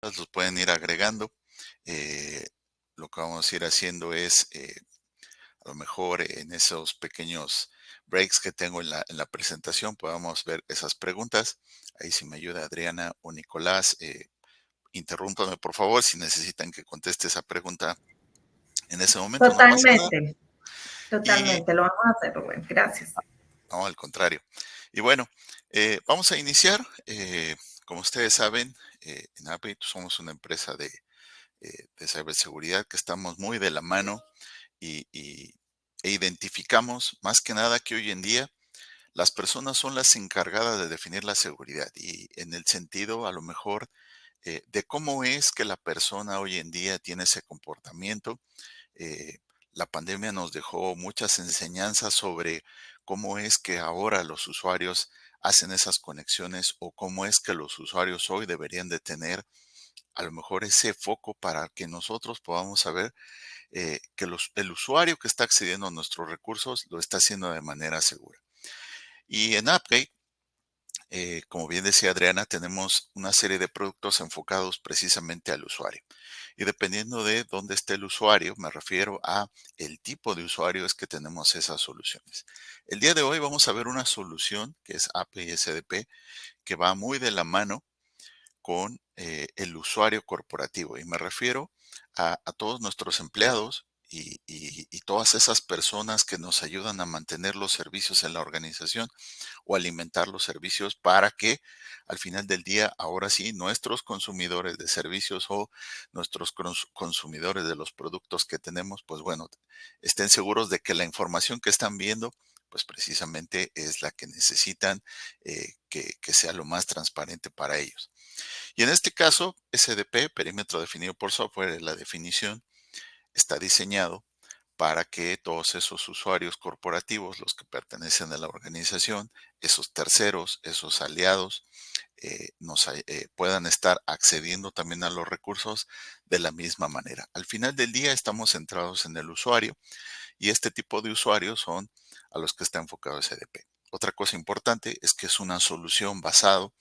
preguntas, los pueden ir agregando. Eh, lo que vamos a ir haciendo es, a lo mejor en esos pequeños breaks que tengo en la presentación, podamos ver esas preguntas. Ahí si me ayuda Adriana o Nicolás, interrúmpame por favor si necesitan que conteste esa pregunta en ese momento, no pasa nada. Totalmente, Y totalmente, lo vamos a hacer, Rubén. Gracias. no, al contrario. Y bueno, vamos a iniciar. Como ustedes saben, en Appbit somos una empresa de ciberseguridad que estamos muy de la mano e identificamos más que nada que hoy en día las personas son las encargadas de definir la seguridad y en el sentido a lo mejor de cómo es que la persona hoy en día tiene ese comportamiento. eh, la pandemia nos dejó muchas enseñanzas sobre cómo es que ahora los usuarios hacen esas conexiones o cómo es que los usuarios hoy deberían de tener a lo mejor ese foco para que nosotros podamos saber que el usuario que está accediendo a nuestros recursos lo está haciendo de manera segura. Y en Appgate, como bien decía Adriana, tenemos una serie de productos enfocados precisamente al usuario. Y dependiendo de dónde esté el usuario, me refiero a el tipo de usuario es que tenemos esas soluciones. El día de hoy vamos a ver una solución que es API SDP que va muy de la mano con el usuario corporativo. Y me refiero a todos nuestros empleados y todas esas personas que nos ayudan a mantener los servicios en la organización o alimentar los servicios para que al final del día, ahora sí, nuestros consumidores de servicios o nuestros consumidores de los productos que tenemos, pues bueno, estén seguros de que la información que están viendo, pues precisamente es la que necesitan que sea lo más transparente para ellos. Y en este caso, SDP, perímetro definido por software, la definición está diseñado para que todos esos usuarios corporativos, los que pertenecen a la organización, esos terceros, esos aliados, puedan estar accediendo también a los recursos de la misma manera. Al final del día estamos centrados en el usuario y este tipo de usuarios son a los que está enfocado SDP. Otra cosa importante es que es una solución basado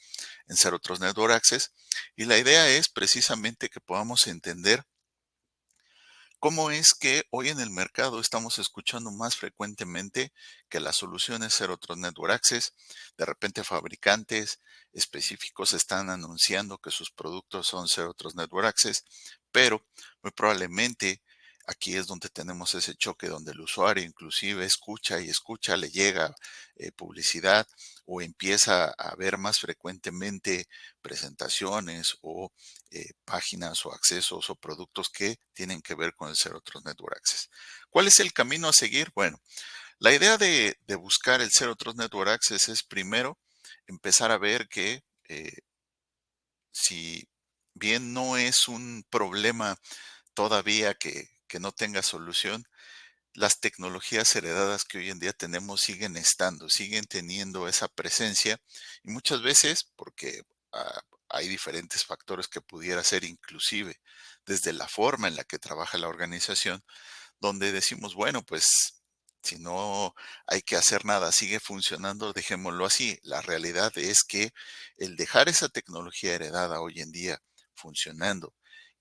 en Zero Trust Network Access y la idea es precisamente que podamos entender ¿cómo es que hoy en el mercado estamos escuchando más frecuentemente que las soluciones Zero Trust Network Access? De repente fabricantes específicos están anunciando que sus productos son Zero Trust Network Access, pero muy probablemente aquí es donde tenemos ese choque donde el usuario inclusive escucha y escucha, le llega publicidad o empieza a ver más frecuentemente presentaciones o páginas o accesos o productos que tienen que ver con el Zero Trust Network Access. ¿Cuál es el camino a seguir? Bueno, la idea de buscar el Zero Trust Network Access es primero empezar a ver que si bien no es un problema todavía que no tenga solución, las tecnologías heredadas que hoy en día tenemos siguen estando, siguen teniendo esa presencia y muchas veces porque hay diferentes factores que pudiera ser inclusive desde la forma en la que trabaja la organización, donde decimos, bueno, pues si no hay que hacer nada, sigue funcionando, dejémoslo así. La realidad es que el dejar esa tecnología heredada hoy en día funcionando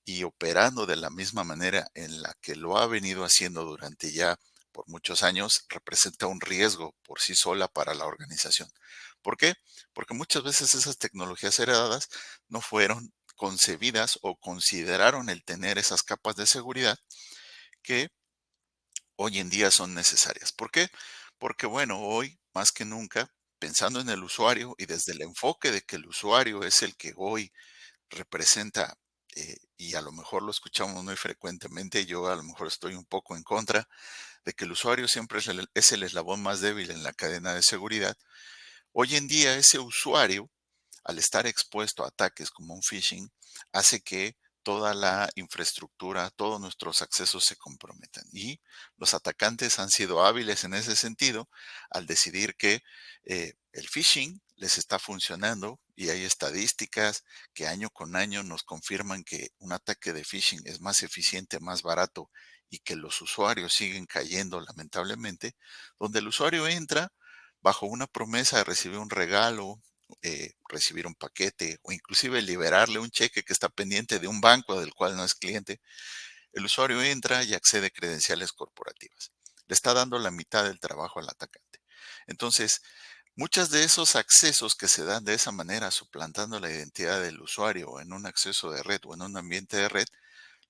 y operando de la misma manera en la que lo ha venido haciendo durante ya por muchos años, representa un riesgo por sí sola para la organización. ¿Por qué? Porque muchas veces esas tecnologías heredadas no fueron concebidas o consideraron el tener esas capas de seguridad que hoy en día son necesarias. ¿Por qué? Porque bueno, hoy más que nunca, pensando en el usuario y desde el enfoque de que el usuario es el que hoy representa, y a lo mejor lo escuchamos muy frecuentemente, yo a lo mejor estoy un poco en contra de que el usuario siempre es el eslabón más débil en la cadena de seguridad. Hoy en día ese usuario, al estar expuesto a ataques como un phishing, hace que toda la infraestructura, todos nuestros accesos se comprometan. Y los atacantes han sido hábiles en ese sentido al decidir que el phishing les está funcionando y hay estadísticas que año con año nos confirman que un ataque de phishing es más eficiente, más barato y que los usuarios siguen cayendo lamentablemente, donde el usuario entra bajo una promesa de recibir un regalo recibir un paquete o inclusive liberarle un cheque que está pendiente de un banco del cual no es cliente, el usuario entra y accede a credenciales corporativas. Le está dando la mitad del trabajo al atacante. Entonces, muchos de esos accesos que se dan de esa manera, suplantando la identidad del usuario en un acceso de red o en un ambiente de red,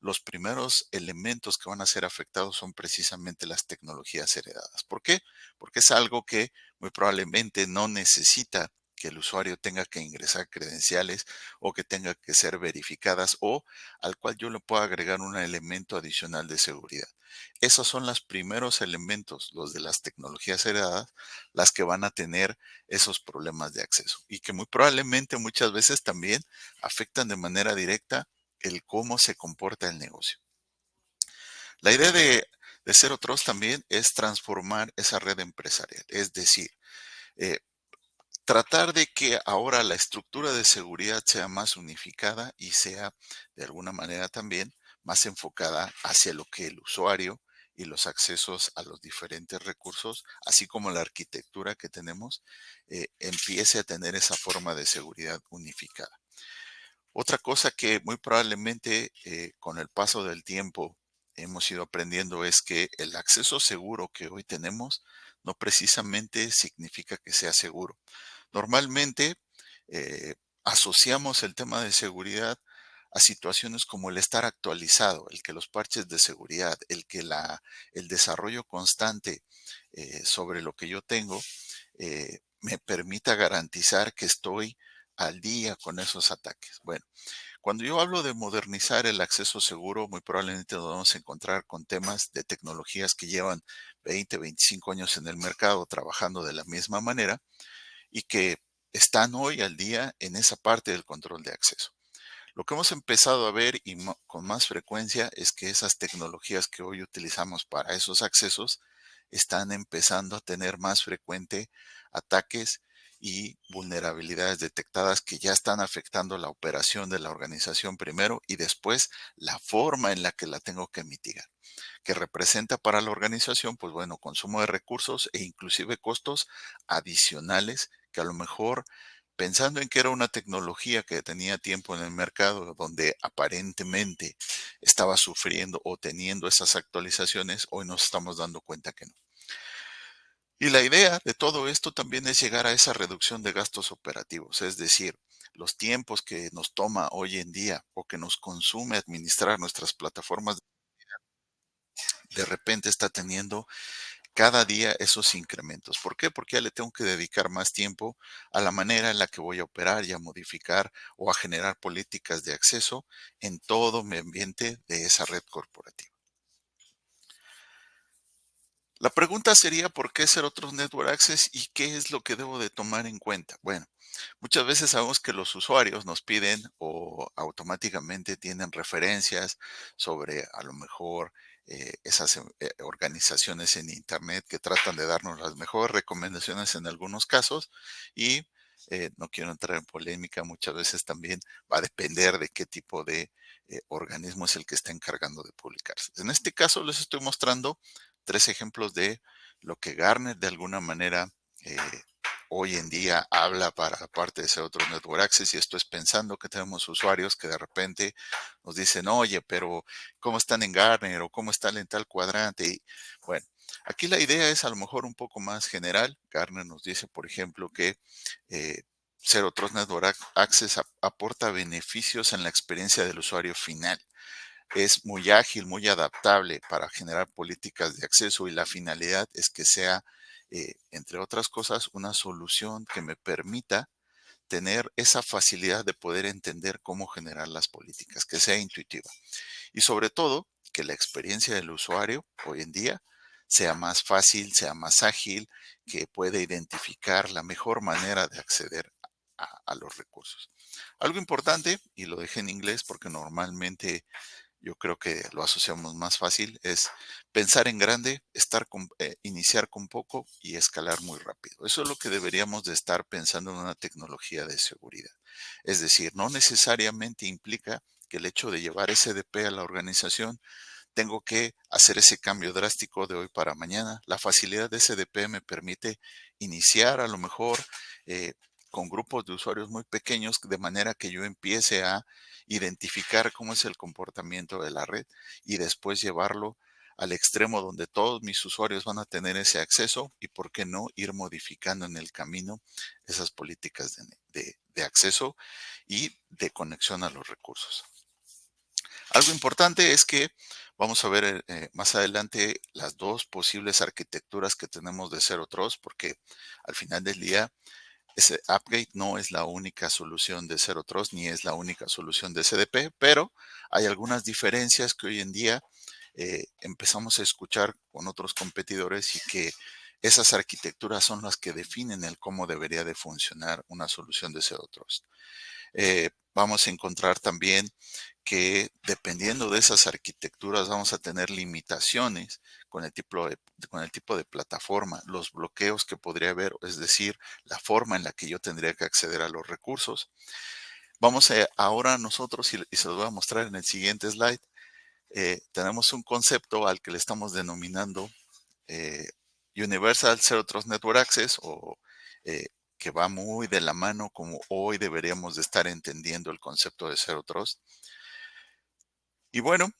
los primeros elementos que van a ser afectados son precisamente las tecnologías heredadas. ¿Por qué? Porque es algo que muy probablemente no necesita que el usuario tenga que ingresar credenciales o que tenga que ser verificadas o al cual yo le puedo agregar un elemento adicional de seguridad. Esos son los primeros elementos, los de las tecnologías heredadas, las que van a tener esos problemas de acceso y que muy probablemente muchas veces también afectan de manera directa el cómo se comporta el negocio. La idea de Zero Trust también es transformar esa red empresarial, es decir, eh, tratar de que ahora la estructura de seguridad sea más unificada y sea de alguna manera también más enfocada hacia lo que el usuario y los accesos a los diferentes recursos, así como la arquitectura que tenemos, empiece a tener esa forma de seguridad unificada. Otra cosa que muy probablemente con el paso del tiempo hemos ido aprendiendo es que el acceso seguro que hoy tenemos no precisamente significa que sea seguro. Normalmente asociamos el tema de seguridad a situaciones como el estar actualizado, el que los parches de seguridad, el desarrollo constante sobre lo que yo tengo me permita garantizar que estoy al día con esos ataques. Bueno, cuando yo hablo de modernizar el acceso seguro, muy probablemente nos vamos a encontrar con temas de tecnologías que llevan 20, 25 años en el mercado trabajando de la misma manera y que están hoy al día en esa parte del control de acceso. Lo que hemos empezado a ver y con más frecuencia es que esas tecnologías que hoy utilizamos para esos accesos están empezando a tener más frecuente ataques y vulnerabilidades detectadas que ya están afectando la operación de la organización primero y después la forma en la que la tengo que mitigar, que representa para la organización, pues bueno, consumo de recursos e inclusive costos adicionales que a lo mejor pensando en que era una tecnología que tenía tiempo en el mercado, donde aparentemente estaba sufriendo o teniendo esas actualizaciones, hoy nos estamos dando cuenta que no. Y la idea de todo esto también es llegar a esa reducción de gastos operativos, es decir, los tiempos que nos toma hoy en día o que nos consume administrar nuestras plataformas, de repente está teniendo cada día esos incrementos. ¿Por qué? Porque ya le tengo que dedicar más tiempo a la manera en la que voy a operar y a modificar o a generar políticas de acceso en todo mi ambiente de esa red corporativa. La pregunta sería, ¿por qué ser otros Network Access y qué es lo que debo de tomar en cuenta? Bueno, muchas veces sabemos que los usuarios nos piden o automáticamente tienen referencias sobre a lo mejor esas organizaciones en Internet que tratan de darnos las mejores recomendaciones en algunos casos y no quiero entrar en polémica, muchas veces también va a depender de qué tipo de organismo es el que está encargando de publicarse. En este caso les estoy mostrando tres ejemplos de lo que Gartner de alguna manera eh, hoy en día habla para la parte de ser otro Network Access y esto es pensando que tenemos usuarios que de repente nos dicen, oye, pero ¿cómo están en Gartner o cómo están en tal cuadrante? Y bueno, aquí la idea es a lo mejor un poco más general. Gartner nos dice, por ejemplo, que ser otros Network Access aporta beneficios en la experiencia del usuario final. Es muy ágil, muy adaptable para generar políticas de acceso y la finalidad es que sea, entre otras cosas, una solución que me permita tener esa facilidad de poder entender cómo generar las políticas, que sea intuitiva. Y sobre todo, que la experiencia del usuario hoy en día sea más fácil, sea más ágil, que pueda identificar la mejor manera de acceder a los recursos. Algo importante, y lo dejé en inglés porque normalmente yo creo que lo asociamos más fácil, es pensar en grande, iniciar con poco y escalar muy rápido. Eso es lo que deberíamos de estar pensando en una tecnología de seguridad. Es decir, no necesariamente implica que el hecho de llevar SDP a la organización tengo que hacer ese cambio drástico de hoy para mañana. La facilidad de SDP me permite iniciar a lo mejor eh, con grupos de usuarios muy pequeños, de manera que yo empiece a identificar cómo es el comportamiento de la red y después llevarlo al extremo donde todos mis usuarios van a tener ese acceso y, por qué no, ir modificando en el camino esas políticas de acceso y de conexión a los recursos. Algo importante es que vamos a ver más adelante las dos posibles arquitecturas que tenemos de Zero Trust, porque al final del día ese upgrade no es la única solución de Zero Trust ni es la única solución de SDP, pero hay algunas diferencias que hoy en día empezamos a escuchar con otros competidores y que esas arquitecturas son las que definen el cómo debería de funcionar una solución de Zero Trust. Vamos a encontrar también que dependiendo de esas arquitecturas vamos a tener limitaciones con el tipo de plataforma, los bloqueos que podría haber, es decir, la forma en la que yo tendría que acceder a los recursos. Vamos a ahora nosotros, y se los voy a mostrar en el siguiente slide, tenemos un concepto al que le estamos denominando eh, Universal Zero Trust Network Access, o que va muy de la mano como hoy deberíamos de estar entendiendo el concepto de Zero Trust. Y bueno,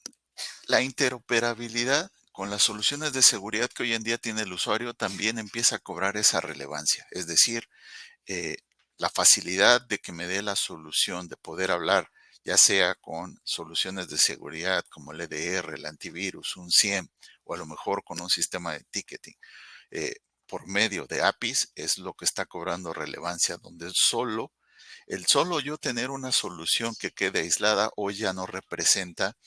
la interoperabilidad con las soluciones de seguridad que hoy en día tiene el usuario también empieza a cobrar esa relevancia. Es decir, eh, la facilidad de que me dé la solución de poder hablar, ya sea con soluciones de seguridad como el EDR, el antivirus, un SIEM, o a lo mejor con un sistema de ticketing, eh, por medio de APIs, es lo que está cobrando relevancia, donde el solo yo tener una solución que quede aislada hoy ya no representa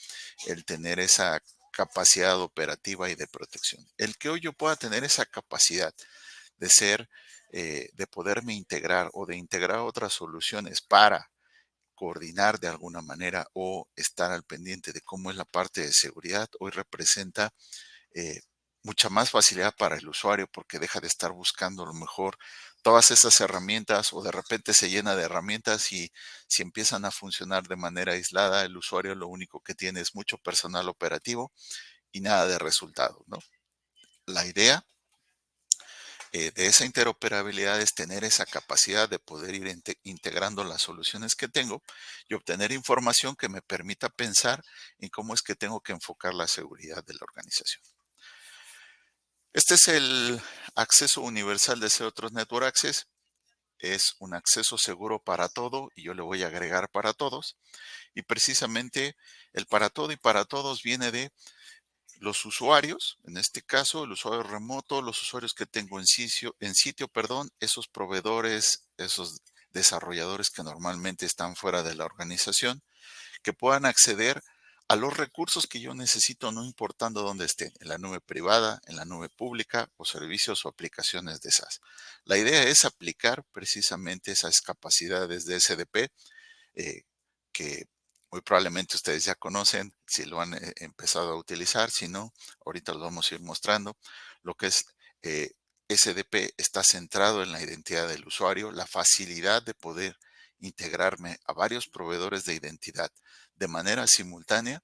el tener esa capacidad operativa y de protección. El que hoy yo pueda tener esa capacidad de ser, de poderme integrar o de integrar otras soluciones para coordinar de alguna manera o estar al pendiente de cómo es la parte de seguridad, hoy representa eh, mucha más facilidad para el usuario, porque deja de estar buscando a lo mejor todas esas herramientas, o de repente se llena de herramientas y si empiezan a funcionar de manera aislada, el usuario lo único que tiene es mucho personal operativo y nada de resultado, ¿no? La idea de esa interoperabilidad es tener esa capacidad de poder ir integrando las soluciones que tengo y obtener información que me permita pensar en cómo es que tengo que enfocar la seguridad de la organización. Este es el acceso universal de Zero Trust Network Access. Es un acceso seguro para todo y yo le voy a agregar para todos. Y precisamente el para todo y para todos viene de los usuarios, en este caso el usuario remoto, los usuarios que tengo en sitio, esos proveedores, esos desarrolladores que normalmente están fuera de la organización, que puedan acceder a los recursos que yo necesito, no importando dónde estén, en la nube privada, en la nube pública o servicios o aplicaciones de SaaS. La idea es aplicar precisamente esas capacidades de SDP eh, que muy probablemente ustedes ya conocen si lo han empezado a utilizar. Si no, ahorita los vamos a ir mostrando. Lo que es SDP está centrado en la identidad del usuario, la facilidad de poder integrarme a varios proveedores de identidad de manera simultánea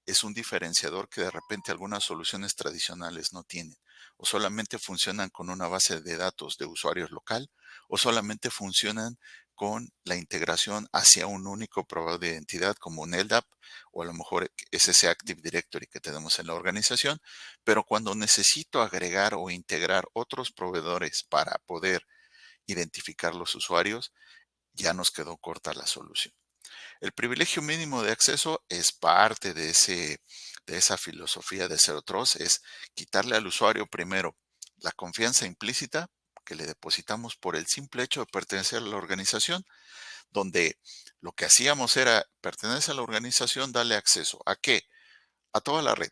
es un diferenciador que de repente algunas soluciones tradicionales no tienen, o solamente funcionan con una base de datos de usuarios local, o solamente funcionan con la integración hacia un único proveedor de identidad como un LDAP, o a lo mejor es ese Active Directory que tenemos en la organización. Pero cuando necesito agregar o integrar otros proveedores para poder identificar los usuarios, ya nos quedó corta la solución. El privilegio mínimo de acceso es parte de esa filosofía de Zero Trust, es quitarle al usuario primero la confianza implícita que le depositamos por el simple hecho de pertenecer a la organización, donde lo que hacíamos era pertenecer a la organización, darle acceso ¿a qué? A toda la red,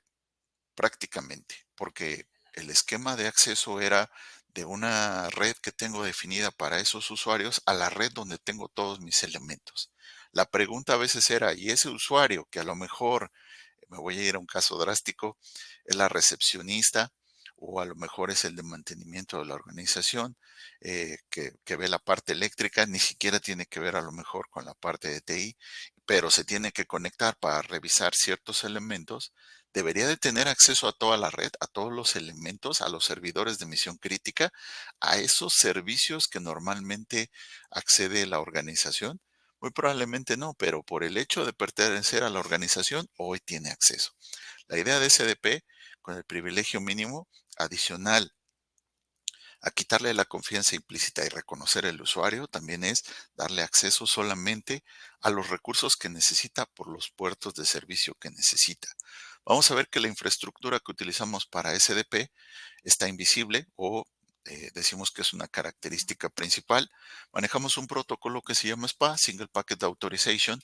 prácticamente, porque el esquema de acceso era de una red que tengo definida para esos usuarios a la red donde tengo todos mis elementos. La pregunta a veces era, ¿y ese usuario que a lo mejor, me voy a ir a un caso drástico, es la recepcionista o a lo mejor es el de mantenimiento de la organización, que ve la parte eléctrica, ni siquiera tiene que ver a lo mejor con la parte de TI, pero se tiene que conectar para revisar ciertos elementos? debería de tener acceso a toda la red, a todos los elementos, a los servidores de misión crítica, a esos servicios que normalmente accede la organización. Muy probablemente no, pero por el hecho de pertenecer a la organización, hoy tiene acceso. La idea de SDP, con el privilegio mínimo adicional a quitarle la confianza implícita y reconocer el usuario, también es darle acceso solamente a los recursos que necesita por los puertos de servicio que necesita. Vamos a ver que la infraestructura que utilizamos para SDP está invisible o decimos que es una característica principal. Manejamos un protocolo que se llama SPA, Single Packet Authorization.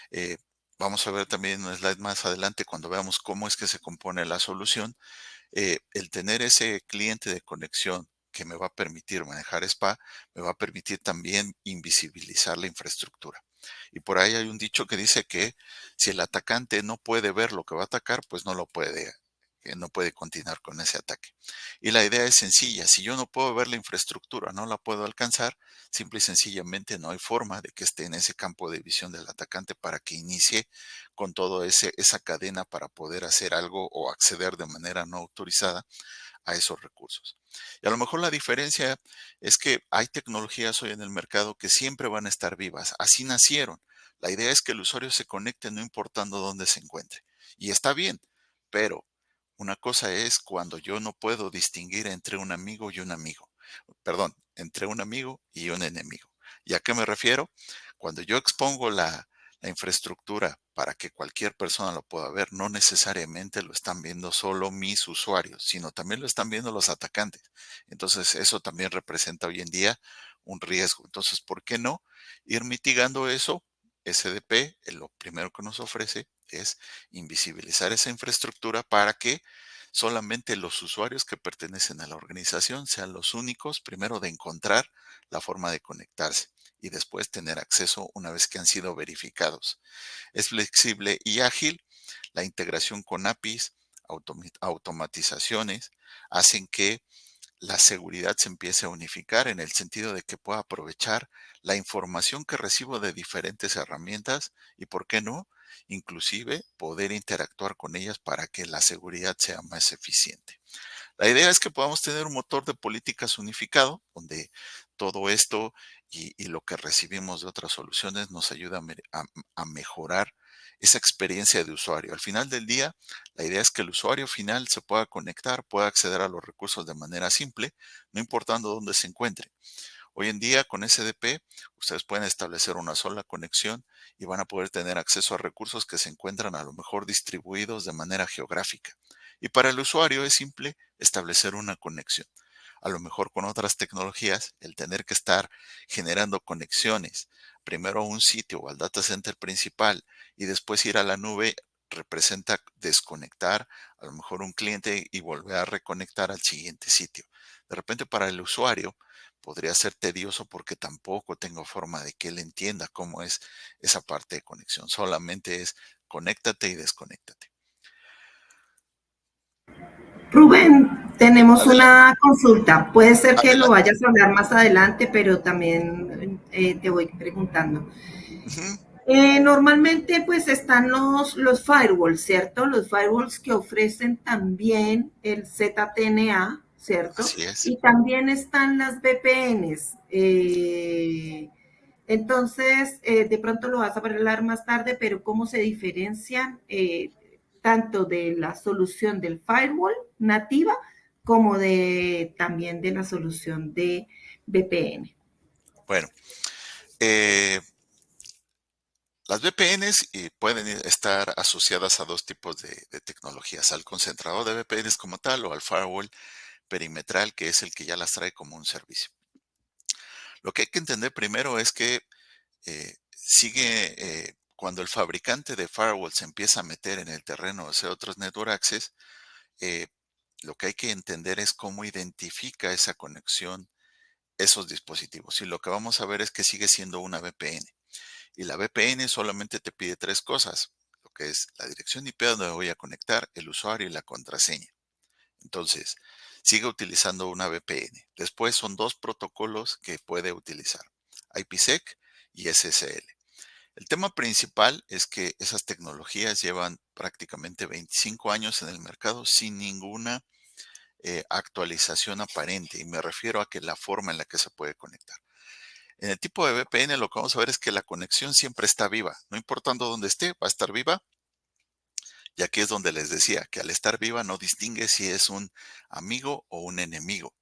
Eh, Vamos a ver también en un slide más adelante cuando veamos cómo es que se compone la solución. El tener ese cliente de conexión que me va a permitir manejar SPA, me va a permitir también invisibilizar la infraestructura. Y por ahí hay un dicho que dice que si el atacante no puede ver lo que va a atacar, pues no puede continuar con ese ataque. Y la idea es sencilla, si yo no puedo ver la infraestructura, no la puedo alcanzar, simple y sencillamente no hay forma de que esté en ese campo de visión del atacante para que inicie con todo esa cadena para poder hacer algo o acceder de manera no autorizada a esos recursos. Y a lo mejor la diferencia es que hay tecnologías hoy en el mercado que siempre van a estar vivas. Así nacieron. La idea es que el usuario se conecte no importando dónde se encuentre. Y está bien, pero una cosa es cuando yo no puedo distinguir entre un amigo y un amigo. Perdón, entre un amigo y un enemigo. ¿Y a qué me refiero? Cuando yo expongo la infraestructura para que cualquier persona lo pueda ver, no necesariamente lo están viendo solo mis usuarios, sino también lo están viendo los atacantes. Entonces, eso también representa hoy en día un riesgo. Entonces, ¿por qué no ir mitigando eso? SDP, lo primero que nos ofrece es invisibilizar esa infraestructura para que solamente los usuarios que pertenecen a la organización sean los únicos, primero, de encontrar la forma de conectarse y después tener acceso una vez que han sido verificados. Es flexible y ágil. La integración con APIs, automatizaciones, hacen que la seguridad se empiece a unificar en el sentido de que pueda aprovechar la información que recibo de diferentes herramientas y, ¿por qué no? Inclusive poder interactuar con ellas para que la seguridad sea más eficiente. La idea es que podamos tener un motor de políticas unificado, donde todo esto y lo que recibimos de otras soluciones nos ayuda a mejorar esa experiencia de usuario. Al final del día, la idea es que el usuario final se pueda conectar, pueda acceder a los recursos de manera simple, no importando dónde se encuentre. Hoy en día con SDP ustedes pueden establecer una sola conexión y van a poder tener acceso a recursos que se encuentran a lo mejor distribuidos de manera geográfica. Y para el usuario es simple establecer una conexión. A lo mejor con otras tecnologías, el tener que estar generando conexiones, primero a un sitio o al data center principal y después ir a la nube, representa desconectar a lo mejor un cliente y volver a reconectar al siguiente sitio. De repente para el usuario podría ser tedioso porque tampoco tengo forma de que él entienda cómo es esa parte de conexión. Solamente es conéctate y desconéctate. Rubén, tenemos Adelante. una consulta. Puede ser que lo Adelante. vayas a hablar más adelante, pero también te voy preguntando. Ujú, Normalmente pues están los firewalls, ¿cierto? Los firewalls que ofrecen también el ZTNA, ¿cierto? así es. Y también están las VPNs. Entonces, de pronto lo vas a hablar más tarde, pero ¿cómo se diferencian tanto de la solución del firewall nativa como de también de la solución de VPN? Bueno, eh, las VPNs pueden estar asociadas a dos tipos de tecnologías, al concentrador de VPNs como tal o al firewall perimetral, que es el que ya las trae como un servicio. Lo que hay que entender primero es que cuando el fabricante de firewall se empieza a meter en el terreno de hacer otros network access, eh, lo que hay que entender es cómo identifica esa conexión esos dispositivos. Y lo que vamos a ver es que sigue siendo una VPN. Y la VPN solamente te pide tres cosas, lo que es la dirección IP donde me voy a conectar, el usuario y la contraseña. Entonces, sigue utilizando una VPN. Después son dos protocolos que puede utilizar, IPsec y SSL. El tema principal es que esas tecnologías llevan prácticamente 25 años en el mercado sin ninguna actualización aparente, y me refiero a que la forma en la que se puede conectar. En el tipo de VPN lo que vamos a ver es que la conexión siempre está viva, no importando dónde esté, va a estar viva. Y aquí es donde les decía que al estar viva no distingue si es un amigo o un enemigo.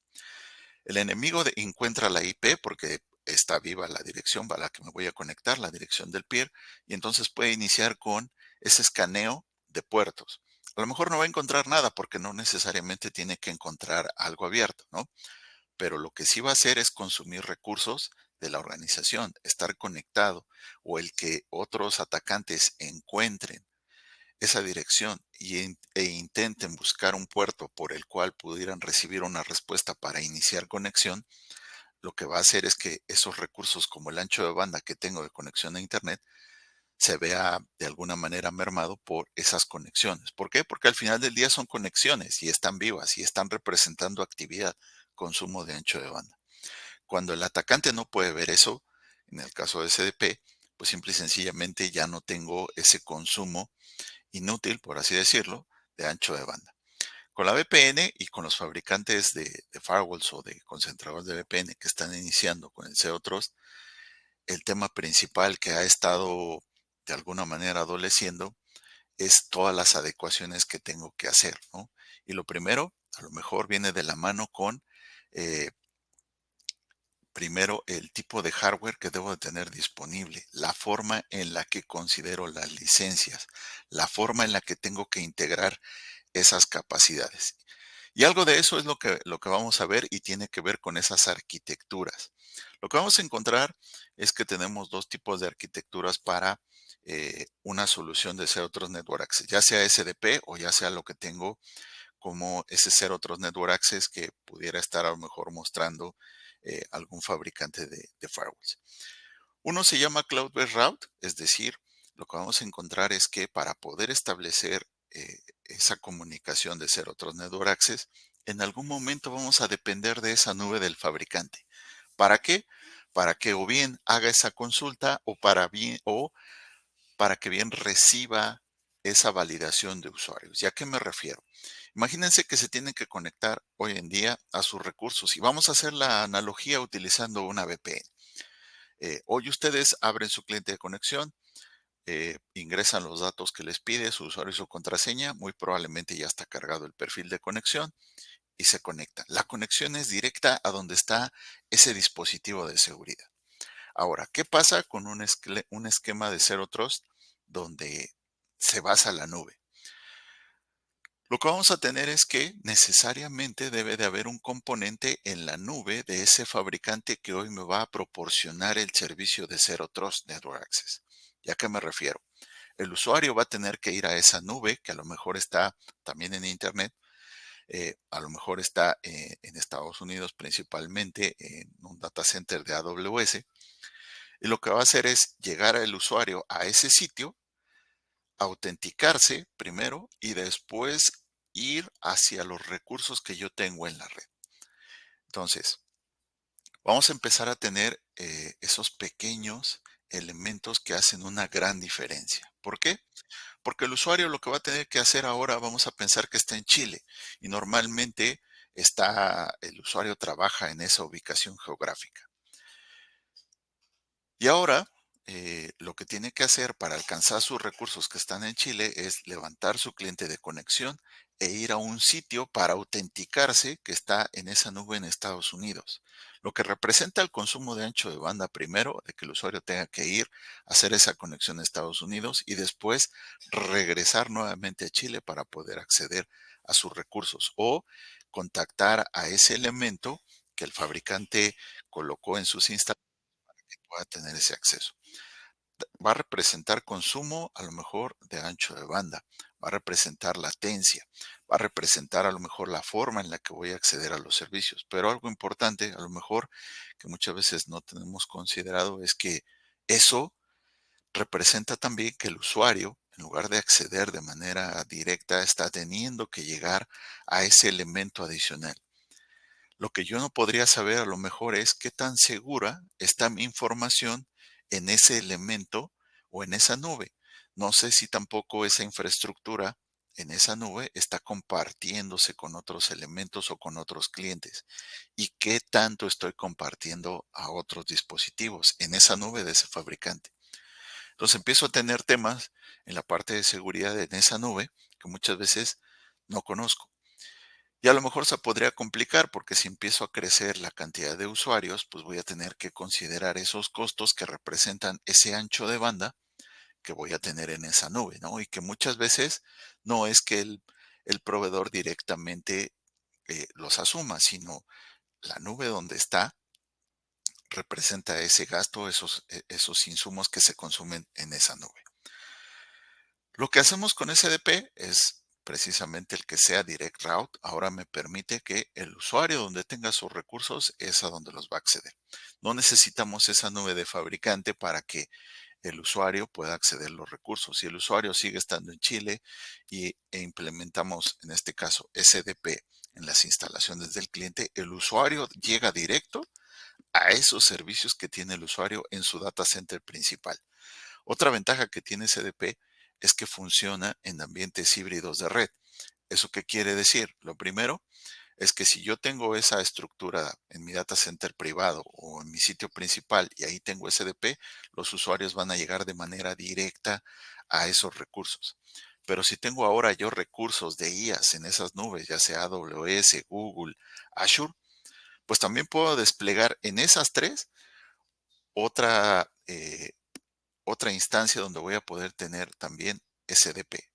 El enemigo encuentra la IP porque está viva la dirección a la que me voy a conectar, la dirección del peer, y entonces puede iniciar con ese escaneo de puertos. A lo mejor no va a encontrar nada porque no necesariamente tiene que encontrar algo abierto, ¿no? Pero lo que sí va a hacer es consumir recursos de la organización, estar conectado, o el que otros atacantes encuentren esa dirección e intenten buscar un puerto por el cual pudieran recibir una respuesta para iniciar conexión. Lo que va a hacer es que esos recursos, como el ancho de banda que tengo de conexión a Internet, se vea de alguna manera mermado por esas conexiones. ¿Por qué? Porque al final del día son conexiones y están vivas y están representando actividad, consumo de ancho de banda. Cuando el atacante no puede ver eso, en el caso de SDP, pues simple y sencillamente ya no tengo ese consumo inútil, por así decirlo, de ancho de banda. Con la VPN y con los fabricantes de firewalls o de concentradores de VPN que están iniciando con el Zero Trust, el tema principal que ha estado de alguna manera adoleciendo es todas las adecuaciones que tengo que hacer, ¿no? Y lo primero, a lo mejor viene de la mano con, eh, primero, el tipo de hardware que debo de tener disponible, la forma en la que considero las licencias, la forma en la que tengo que integrar esas capacidades. Y algo de eso es lo que vamos a ver y tiene que ver con esas arquitecturas. Lo que vamos a encontrar es que tenemos dos tipos de arquitecturas para una solución de Zero Trust Network Access, ya sea SDP o ya sea lo que tengo como ese Zero Trust Network Access que pudiera estar a lo mejor mostrando algún fabricante de firewalls. Uno se llama Cloud-Based Route, es decir, lo que vamos a encontrar es que para poder establecer esa comunicación de Zero Trust Network Access, en algún momento vamos a depender de esa nube del fabricante. ¿Para qué? Para que o bien haga esa consulta o para que bien reciba esa validación de usuarios. ¿Y a qué me refiero? Imagínense que se tienen que conectar hoy en día a sus recursos y vamos a hacer la analogía utilizando una VPN. Hoy ustedes abren su cliente de conexión, ingresan los datos que les pide, su usuario y su contraseña, muy probablemente ya está cargado el perfil de conexión y se conectan. La conexión es directa a donde está ese dispositivo de seguridad. Ahora, ¿qué pasa con un esquema de Zero Trust donde se basa la nube? Lo que vamos a tener es que necesariamente debe de haber un componente en la nube de ese fabricante que hoy me va a proporcionar el servicio de Zero Trust Network Access. ¿Y a qué me refiero? El usuario va a tener que ir a esa nube que a lo mejor está también en Internet, a lo mejor está en Estados Unidos principalmente en un data center de AWS, y lo que va a hacer es llegar el usuario a ese sitio, autenticarse primero y después ir hacia los recursos que yo tengo en la red. Entonces, vamos a empezar a tener esos pequeños elementos que hacen una gran diferencia. ¿Por qué? Porque el usuario lo que va a tener que hacer ahora, vamos a pensar que está en Chile y normalmente el usuario trabaja en esa ubicación geográfica. Y ahora, lo que tiene que hacer para alcanzar sus recursos que están en Chile es levantar su cliente de conexión e ir a un sitio para autenticarse que está en esa nube en Estados Unidos. Lo que representa el consumo de ancho de banda primero, de que el usuario tenga que ir a hacer esa conexión a Estados Unidos y después regresar nuevamente a Chile para poder acceder a sus recursos o contactar a ese elemento que el fabricante colocó en sus instalaciones pueda tener ese acceso. Va a representar consumo a lo mejor de ancho de banda, va a representar latencia, va a representar a lo mejor la forma en la que voy a acceder a los servicios. Pero algo importante, a lo mejor que muchas veces no tenemos considerado, es que eso representa también que el usuario, en lugar de acceder de manera directa, está teniendo que llegar a ese elemento adicional. Lo que yo no podría saber a lo mejor es qué tan segura está mi información en ese elemento o en esa nube. No sé si tampoco esa infraestructura en esa nube está compartiéndose con otros elementos o con otros clientes. ¿Y qué tanto estoy compartiendo a otros dispositivos en esa nube de ese fabricante? Entonces empiezo a tener temas en la parte de seguridad en esa nube que muchas veces no conozco. Y a lo mejor se podría complicar porque si empiezo a crecer la cantidad de usuarios, pues voy a tener que considerar esos costos que representan ese ancho de banda que voy a tener en esa nube, ¿no? Y que muchas veces no es que el proveedor directamente los asuma, sino la nube donde está representa ese gasto, esos insumos que se consumen en esa nube. Lo que hacemos con SDP es precisamente el que sea Direct Route. Ahora me permite que el usuario donde tenga sus recursos es a donde los va a acceder. No necesitamos esa nube de fabricante para que el usuario pueda acceder a los recursos. Si el usuario sigue estando en Chile e implementamos, en este caso, SDP en las instalaciones del cliente, el usuario llega directo a esos servicios que tiene el usuario en su data center principal. Otra ventaja que tiene SDP es que funciona en ambientes híbridos de red. ¿Eso qué quiere decir? Lo primero es que si yo tengo esa estructura en mi data center privado o en mi sitio principal y ahí tengo SDP, los usuarios van a llegar de manera directa a esos recursos. Pero si tengo ahora yo recursos de IaaS en esas nubes, ya sea AWS, Google, Azure, pues también puedo desplegar en esas tres otra, otra instancia donde voy a poder tener también SDP.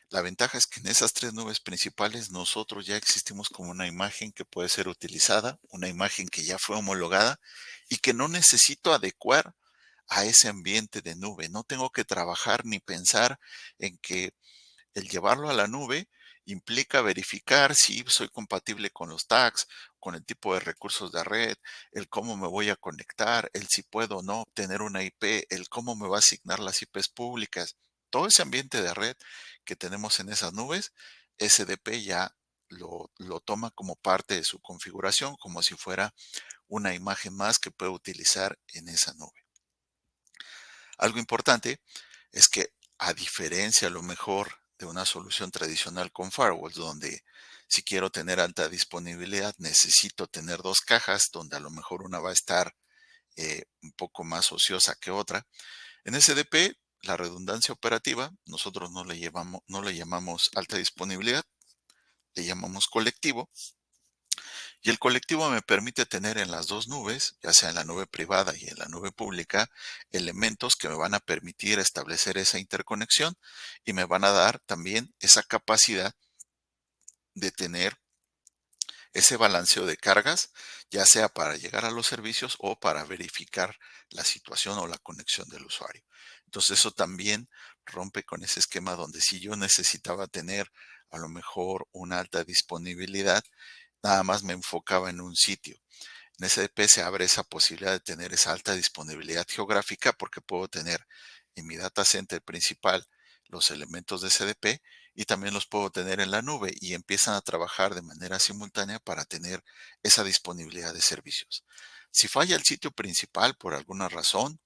La ventaja es que en esas tres nubes principales nosotros ya existimos como una imagen que puede ser utilizada, una imagen que ya fue homologada y que no necesito adecuar a ese ambiente de nube. No tengo que trabajar ni pensar en que el llevarlo a la nube implica verificar si soy compatible con los tags, con el tipo de recursos de red, el cómo me voy a conectar, el si puedo o no obtener una IP, el cómo me va a asignar las IPs públicas. Todo ese ambiente de red que tenemos en esas nubes, SDP ya lo toma como parte de su configuración, como si fuera una imagen más que puede utilizar en esa nube. Algo importante es que a diferencia a lo mejor de una solución tradicional con firewalls, donde si quiero tener alta disponibilidad necesito tener dos cajas, donde a lo mejor una va a estar un poco más ociosa que otra. En SDP, la redundancia operativa, nosotros no le llamamos alta disponibilidad, le llamamos colectivo. Y el colectivo me permite tener en las dos nubes, ya sea en la nube privada y en la nube pública, elementos que me van a permitir establecer esa interconexión y me van a dar también esa capacidad de tener ese balanceo de cargas, ya sea para llegar a los servicios o para verificar la situación o la conexión del usuario. Entonces eso también rompe con ese esquema donde si yo necesitaba tener a lo mejor una alta disponibilidad, nada más me enfocaba en un sitio. En SDP se abre esa posibilidad de tener esa alta disponibilidad geográfica porque puedo tener en mi data center principal los elementos de SDP y también los puedo tener en la nube y empiezan a trabajar de manera simultánea para tener esa disponibilidad de servicios. Si falla el sitio principal por alguna razón,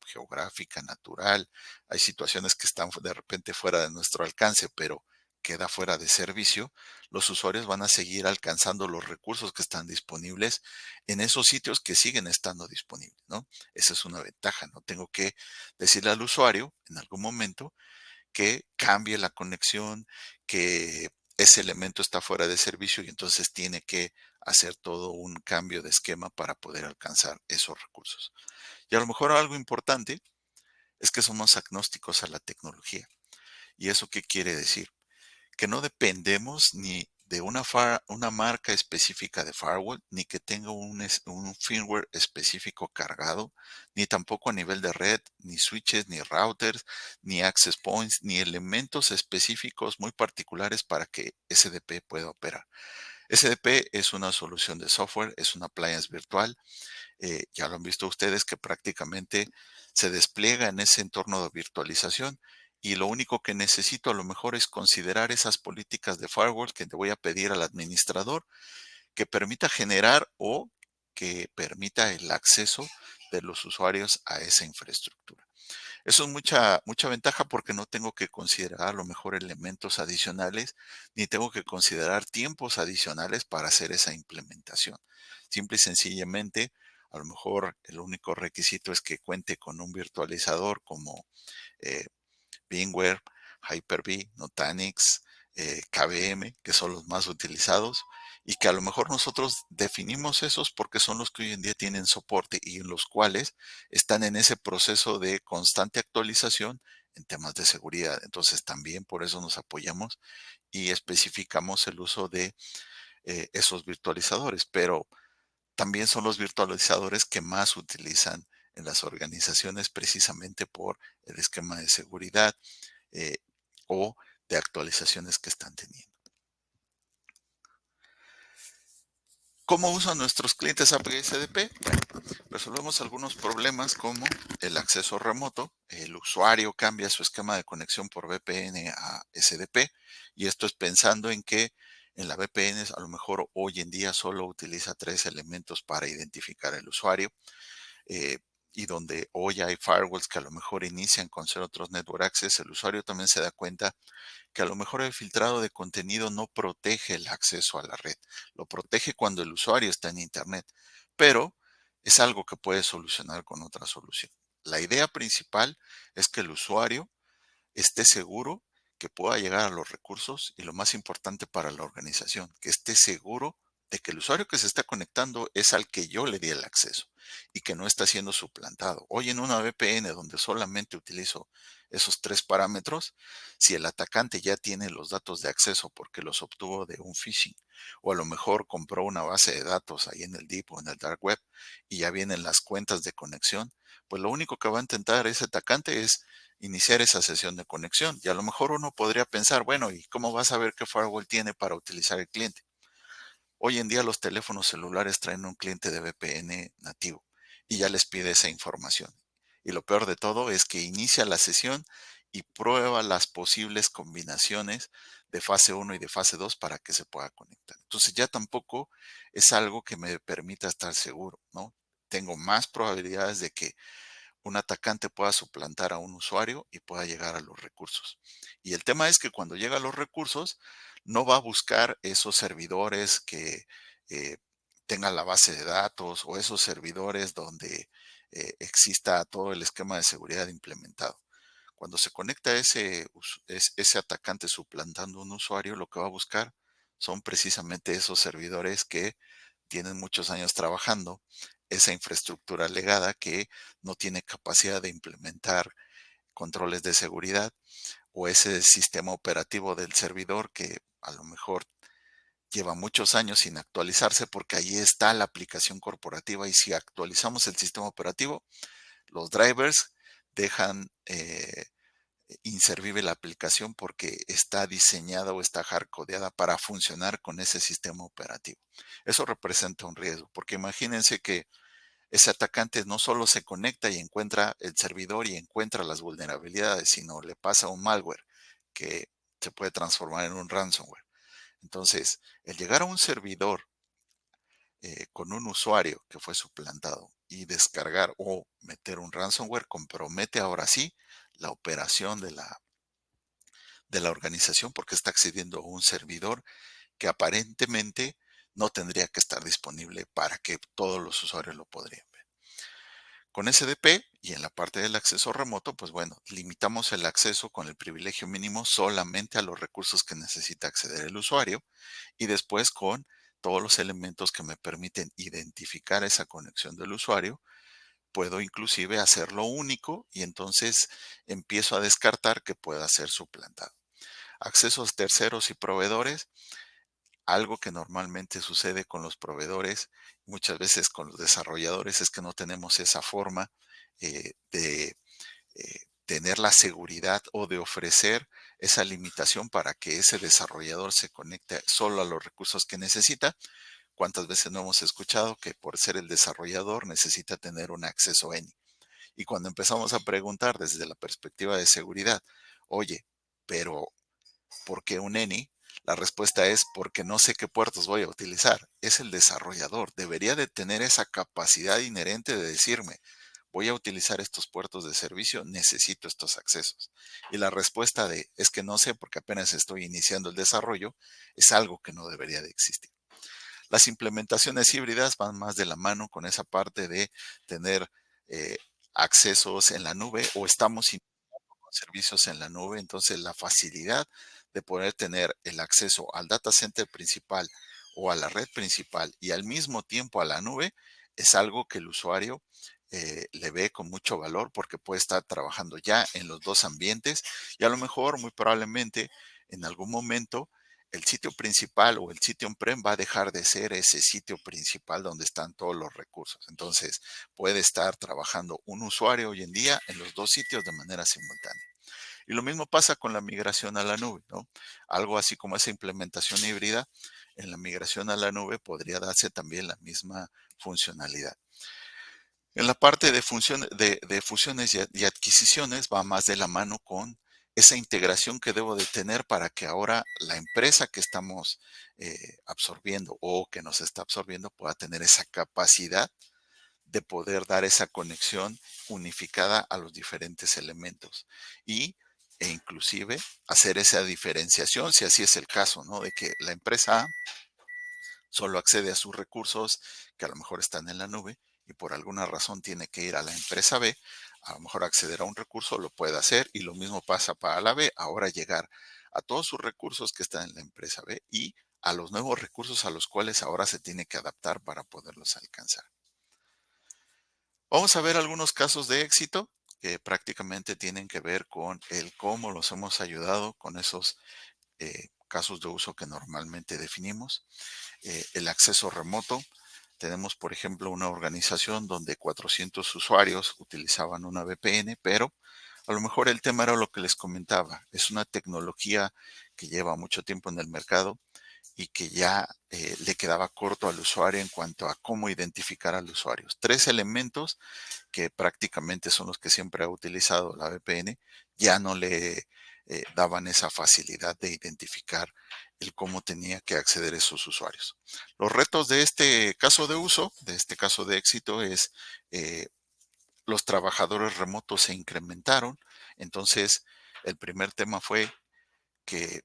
geográfica, natural, hay situaciones que están de repente fuera de nuestro alcance, pero queda fuera de servicio, los usuarios van a seguir alcanzando los recursos que están disponibles en esos sitios que siguen estando disponibles, ¿no? Esa es una ventaja, no tengo que decirle al usuario en algún momento que cambie la conexión, que ese elemento está fuera de servicio y entonces tiene que hacer todo un cambio de esquema para poder alcanzar esos recursos. Y a lo mejor algo importante es que somos agnósticos a la tecnología. ¿Y eso qué quiere decir? Que no dependemos ni de una marca específica de firewall, ni que tenga un firmware específico cargado, ni tampoco a nivel de red, ni switches, ni routers, ni access points, ni elementos específicos muy particulares para que SDP pueda operar. SDP es una solución de software, es una appliance virtual. Ya lo han visto ustedes que prácticamente se despliega en ese entorno de virtualización y lo único que necesito a lo mejor es considerar esas políticas de firewall que le voy a pedir al administrador que permita generar o que permita el acceso de los usuarios a esa infraestructura. Eso es mucha ventaja porque no tengo que considerar a lo mejor elementos adicionales, ni tengo que considerar tiempos adicionales para hacer esa implementación. Simple y sencillamente, a lo mejor el único requisito es que cuente con un virtualizador como eh, VMware, Hyper-V, Nutanix, KVM, que son los más utilizados, y que a lo mejor nosotros definimos esos porque son los que hoy en día tienen soporte y en los cuales están en ese proceso de constante actualización en temas de seguridad. Entonces también por eso nos apoyamos y especificamos el uso de esos virtualizadores, pero también son los virtualizadores que más utilizan en las organizaciones precisamente por el esquema de seguridad eh, o de actualizaciones que están teniendo. ¿Cómo usan nuestros clientes API SDP? Bueno, resolvemos algunos problemas como el acceso remoto. El usuario cambia su esquema de conexión por VPN a SDP y esto es pensando en que en la VPN a lo mejor hoy en día solo utiliza 3 elementos para identificar al usuario. Y donde hoy hay firewalls que a lo mejor inician con ser otros network access, el usuario también se da cuenta que a lo mejor el filtrado de contenido no protege el acceso a la red, lo protege cuando el usuario está en Internet, pero es algo que puede solucionar con otra solución. La idea principal es que el usuario esté seguro que pueda llegar a los recursos y lo más importante para la organización, que esté seguro de que el usuario que se está conectando es al que yo le di el acceso y que no está siendo suplantado. Hoy en una VPN donde solamente utilizo esos 3 parámetros, si el atacante ya tiene los datos de acceso porque los obtuvo de un phishing o a lo mejor compró una base de datos ahí en el Deep o en el Dark Web y ya vienen las cuentas de conexión, pues lo único que va a intentar ese atacante es iniciar esa sesión de conexión. Y a lo mejor uno podría pensar, bueno, ¿y cómo vas a saber qué firewall tiene para utilizar el cliente? Hoy en día los teléfonos celulares traen un cliente de VPN nativo y ya les pide esa información. Y lo peor de todo es que inicia la sesión y prueba las posibles combinaciones de fase 1 y de fase 2 para que se pueda conectar. Entonces ya tampoco es algo que me permita estar seguro, ¿no? Tengo más probabilidades de que un atacante pueda suplantar a un usuario y pueda llegar a los recursos. Y el tema es que cuando llega a los recursos, no va a buscar esos servidores que eh, tengan la base de datos o esos servidores donde exista todo el esquema de seguridad implementado. Cuando se conecta ese atacante suplantando un usuario, lo que va a buscar son precisamente esos servidores que tienen muchos años trabajando, esa infraestructura legada que no tiene capacidad de implementar controles de seguridad o ese sistema operativo del servidor que a lo mejor lleva muchos años sin actualizarse porque ahí está la aplicación corporativa y si actualizamos el sistema operativo, los drivers dejan inservible la aplicación porque está diseñada o está hardcodeada para funcionar con ese sistema operativo. Eso representa un riesgo, porque imagínense que ese atacante no solo se conecta y encuentra el servidor y encuentra las vulnerabilidades, sino le pasa un malware que se puede transformar en un ransomware. Entonces, el llegar a un servidor con un usuario que fue suplantado y descargar o meter un ransomware compromete ahora sí la operación de la organización porque está accediendo a un servidor que aparentemente no tendría que estar disponible para que todos los usuarios lo podrían ver. Con SDP y en la parte del acceso remoto, pues bueno, limitamos el acceso con el privilegio mínimo solamente a los recursos que necesita acceder el usuario y después con todos los elementos que me permiten identificar esa conexión del usuario. Puedo inclusive hacerlo único y entonces empiezo a descartar que pueda ser suplantado. Accesos terceros y proveedores, algo que normalmente sucede con los proveedores, muchas veces con los desarrolladores, es que no tenemos esa forma de tener la seguridad o de ofrecer esa limitación para que ese desarrollador se conecte solo a los recursos que necesita. ¿Cuántas veces no hemos escuchado que por ser el desarrollador necesita tener un acceso ENI? Y cuando empezamos a preguntar desde la perspectiva de seguridad, oye, pero ¿por qué un ENI? La respuesta es porque no sé qué puertos voy a utilizar. Es el desarrollador. Debería de tener esa capacidad inherente de decirme, voy a utilizar estos puertos de servicio, necesito estos accesos. Y la respuesta de es que no sé porque apenas estoy iniciando el desarrollo es algo que no debería de existir. Las implementaciones híbridas van más de la mano con esa parte de tener eh, accesos en la nube o estamos con servicios en la nube. Entonces, la facilidad de poder tener el acceso al data center principal o a la red principal y al mismo tiempo a la nube es algo que el usuario le ve con mucho valor porque puede estar trabajando ya en los dos ambientes y a lo mejor, muy probablemente, en algún momento el sitio principal o el sitio on-prem va a dejar de ser ese sitio principal donde están todos los recursos. Entonces, puede estar trabajando un usuario hoy en día en los dos sitios de manera simultánea. Y lo mismo pasa con la migración a la nube, ¿no? Algo así como esa implementación híbrida, en la migración a la nube podría darse también la misma funcionalidad. En la parte de, de fusiones y adquisiciones va más de la mano con esa integración que debo de tener para que ahora la empresa que estamos absorbiendo o que nos está absorbiendo pueda tener esa capacidad de poder dar esa conexión unificada a los diferentes elementos e inclusive hacer esa diferenciación, si así es el caso, ¿no? De que la empresa A solo accede a sus recursos que a lo mejor están en la nube y por alguna razón tiene que ir a la empresa B, a lo mejor acceder a un recurso lo puede hacer y lo mismo pasa para la B, ahora llegar a todos sus recursos que están en la empresa B y a los nuevos recursos a los cuales ahora se tiene que adaptar para poderlos alcanzar. Vamos a ver algunos casos de éxito que prácticamente tienen que ver con el cómo los hemos ayudado con esos casos de uso que normalmente definimos. El acceso remoto. Tenemos, por ejemplo, una organización donde 400 usuarios utilizaban una VPN, pero a lo mejor el tema era lo que les comentaba. Es una tecnología que lleva mucho tiempo en el mercado y que ya le quedaba corto al usuario en cuanto a cómo identificar al usuario. Tres elementos que prácticamente son los que siempre ha utilizado la VPN, ya no le daban esa facilidad de identificar el cómo tenía que acceder a esos usuarios. Los retos de este caso de uso, de este caso de éxito, es los trabajadores remotos se incrementaron. Entonces, el primer tema fue que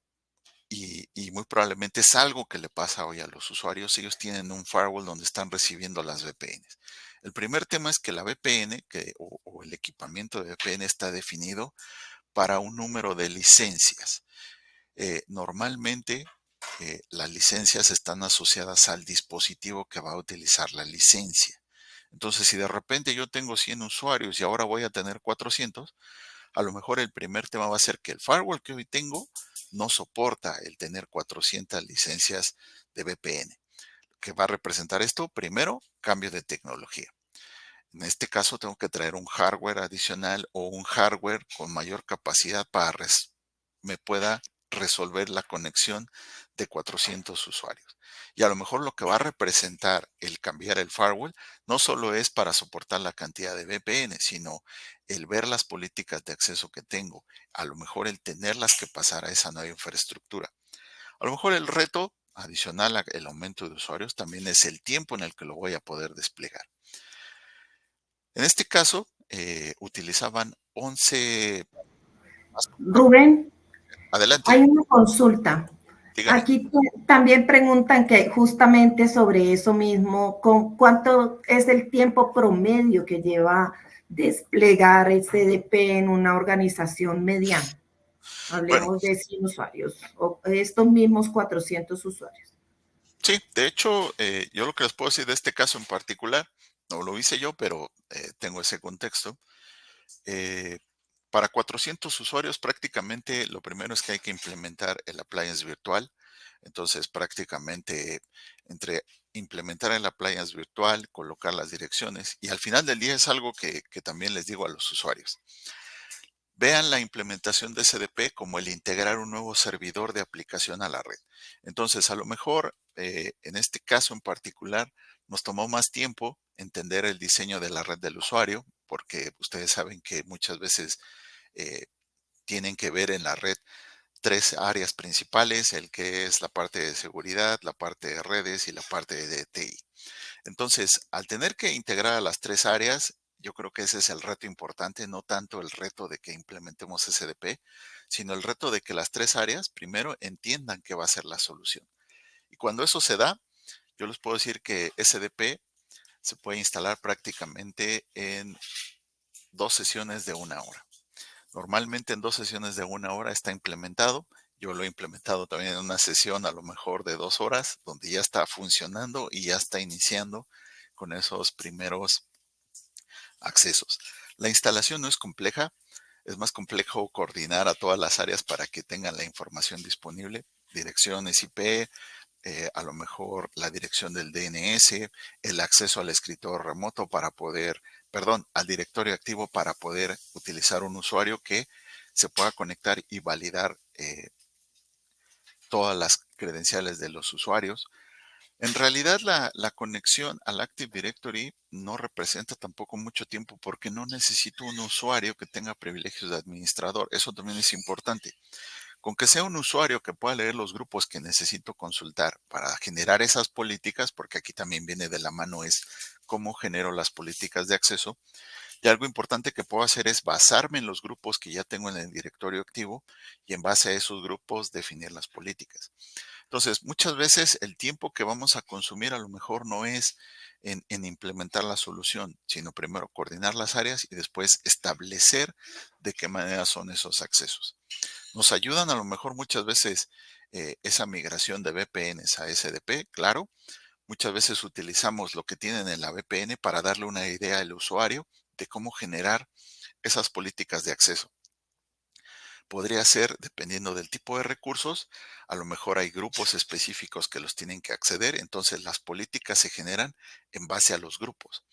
y muy probablemente es algo que le pasa hoy a los usuarios. Ellos tienen un firewall donde están recibiendo las VPNs. El primer tema es que la VPN o el equipamiento de VPN está definido para un número de licencias. Normalmente las licencias están asociadas al dispositivo que va a utilizar la licencia. Entonces, si de repente yo tengo 100 usuarios y ahora voy a tener 400, a lo mejor el primer tema va a ser que el firewall que hoy tengo no soporta el tener 400 licencias de VPN. ¿Qué va a representar esto? Primero, cambio de tecnología. En este caso, tengo que traer un hardware adicional o un hardware con mayor capacidad para me pueda resolver la conexión de 400 usuarios. Y a lo mejor lo que va a representar el cambiar el firewall no solo es para soportar la cantidad de VPN, sino el ver las políticas de acceso que tengo, a lo mejor el tenerlas que pasar a esa nueva infraestructura. A lo mejor el reto adicional al aumento de usuarios también es el tiempo en el que lo voy a poder desplegar. En este caso, utilizaban 11. Rubén, Adelante, hay una consulta. dígame. Aquí también preguntan que justamente sobre eso mismo, ¿con cuánto es el tiempo promedio que lleva desplegar SDP en una organización mediana? Bueno, Hablemos de 100 usuarios o estos mismos 400 usuarios. sí, de hecho, yo lo que les puedo decir de este caso en particular, no lo hice yo, pero tengo ese contexto. Eh, para 400 usuarios, prácticamente lo primero es que hay que implementar el appliance virtual. Entonces, prácticamente entre implementar el appliance virtual, colocar las direcciones y al final del día es algo que también les digo a los usuarios. Vean la implementación de SDP como el integrar un nuevo servidor de aplicación a la red. Entonces, a lo mejor, en este caso en particular, nos tomó más tiempo entender el diseño de la red del usuario, porque ustedes saben que muchas veces eh, tienen que ver en la red tres áreas principales, el que es la parte de seguridad, la parte de redes y la parte de TI. Entonces, al tener que integrar a las tres áreas, yo creo que ese es el reto importante, no tanto el reto de que implementemos SDP, sino el reto de que las tres áreas primero entiendan qué va a ser la solución. Y cuando eso se da, yo les puedo decir que SDP se puede instalar prácticamente en 2 sesiones de 1 hora. Normalmente en 2 sesiones de 1 hora está implementado. Yo lo he implementado también en una sesión a lo mejor de 2 horas, donde ya está funcionando y ya está iniciando con esos primeros accesos. La instalación no es compleja, es más complejo coordinar a todas las áreas para que tengan la información disponible, direcciones IP, a lo mejor la dirección del DNS, el acceso al escritorio remoto para poder, perdón, al directorio activo para poder utilizar un usuario que se pueda conectar y validar todas las credenciales de los usuarios. En realidad la conexión al Active Directory no representa tampoco mucho tiempo porque no necesito un usuario que tenga privilegios de administrador. Eso también es importante. Con que sea un usuario que pueda leer los grupos que necesito consultar para generar esas políticas, porque aquí también viene de la mano es cómo genero las políticas de acceso. Y algo importante que puedo hacer es basarme en los grupos que ya tengo en el directorio activo y en base a esos grupos definir las políticas. Entonces, muchas veces el tiempo que vamos a consumir a lo mejor no es en implementar la solución, sino primero coordinar las áreas y después establecer de qué manera son esos accesos. Nos ayudan a lo mejor muchas veces esa migración de VPNs a SDP, claro. Muchas veces utilizamos lo que tienen en la VPN para darle una idea al usuario de cómo generar esas políticas de acceso. Podría ser, dependiendo del tipo de recursos, a lo mejor hay grupos específicos que los tienen que acceder, entonces las políticas se generan en base a los grupos.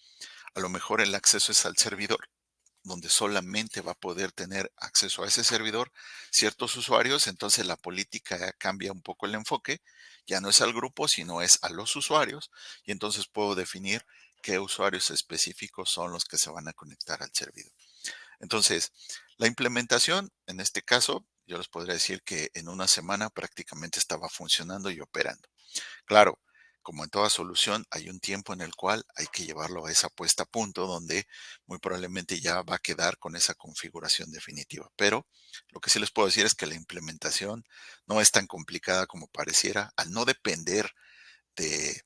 A lo mejor el acceso es al servidor, donde solamente va a poder tener acceso a ese servidor ciertos usuarios, entonces la política ya cambia un poco el enfoque, ya no es al grupo, sino es a los usuarios, y entonces puedo definir qué usuarios específicos son los que se van a conectar al servidor. Entonces, la implementación, en este caso, yo les podría decir que en una semana prácticamente estaba funcionando y operando. Claro, como en toda solución, hay un tiempo en el cual hay que llevarlo a esa puesta a punto donde muy probablemente ya va a quedar con esa configuración definitiva. Pero lo que sí les puedo decir es que la implementación no es tan complicada como pareciera, al no depender de,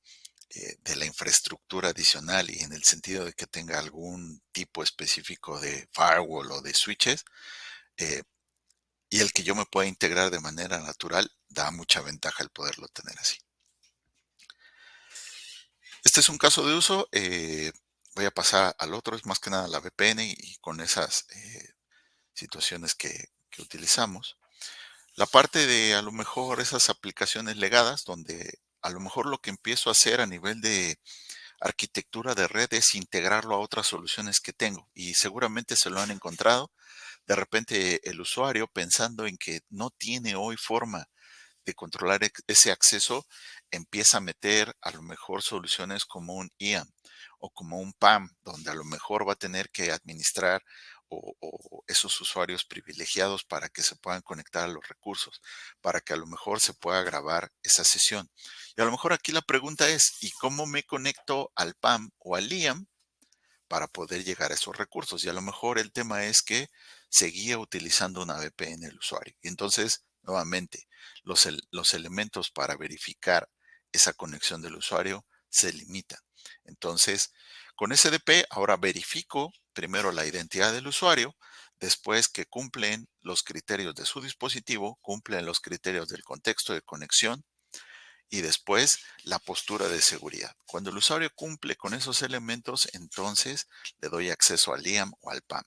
de la infraestructura adicional y en el sentido de que tenga algún tipo específico de firewall o de switches, eh, y el que yo me pueda integrar de manera natural, da mucha ventaja el poderlo tener así. Este es un caso de uso. Voy a pasar al otro, es más que nada la VPN y con esas situaciones que utilizamos. La parte de a lo mejor esas aplicaciones legadas, donde a lo mejor lo que empiezo a hacer a nivel de arquitectura de red es integrarlo a otras soluciones que tengo y seguramente se lo han encontrado. De repente el usuario pensando en que no tiene hoy forma de controlar ese acceso, empieza a meter a lo mejor soluciones como un IAM o como un PAM, donde a lo mejor va a tener que administrar o esos usuarios privilegiados para que se puedan conectar a los recursos, para que a lo mejor se pueda grabar esa sesión. Y a lo mejor aquí la pregunta es, ¿y cómo me conecto al PAM o al IAM para poder llegar a esos recursos? Y a lo mejor el tema es que seguía utilizando una VPN el usuario. Y entonces, nuevamente, los elementos para verificar esa conexión del usuario se limitan. Entonces, con SDP ahora verifico primero la identidad del usuario, después que cumplen los criterios de su dispositivo, cumplen los criterios del contexto de conexión, y después la postura de seguridad. Cuando el usuario cumple con esos elementos, entonces le doy acceso al IAM o al PAM.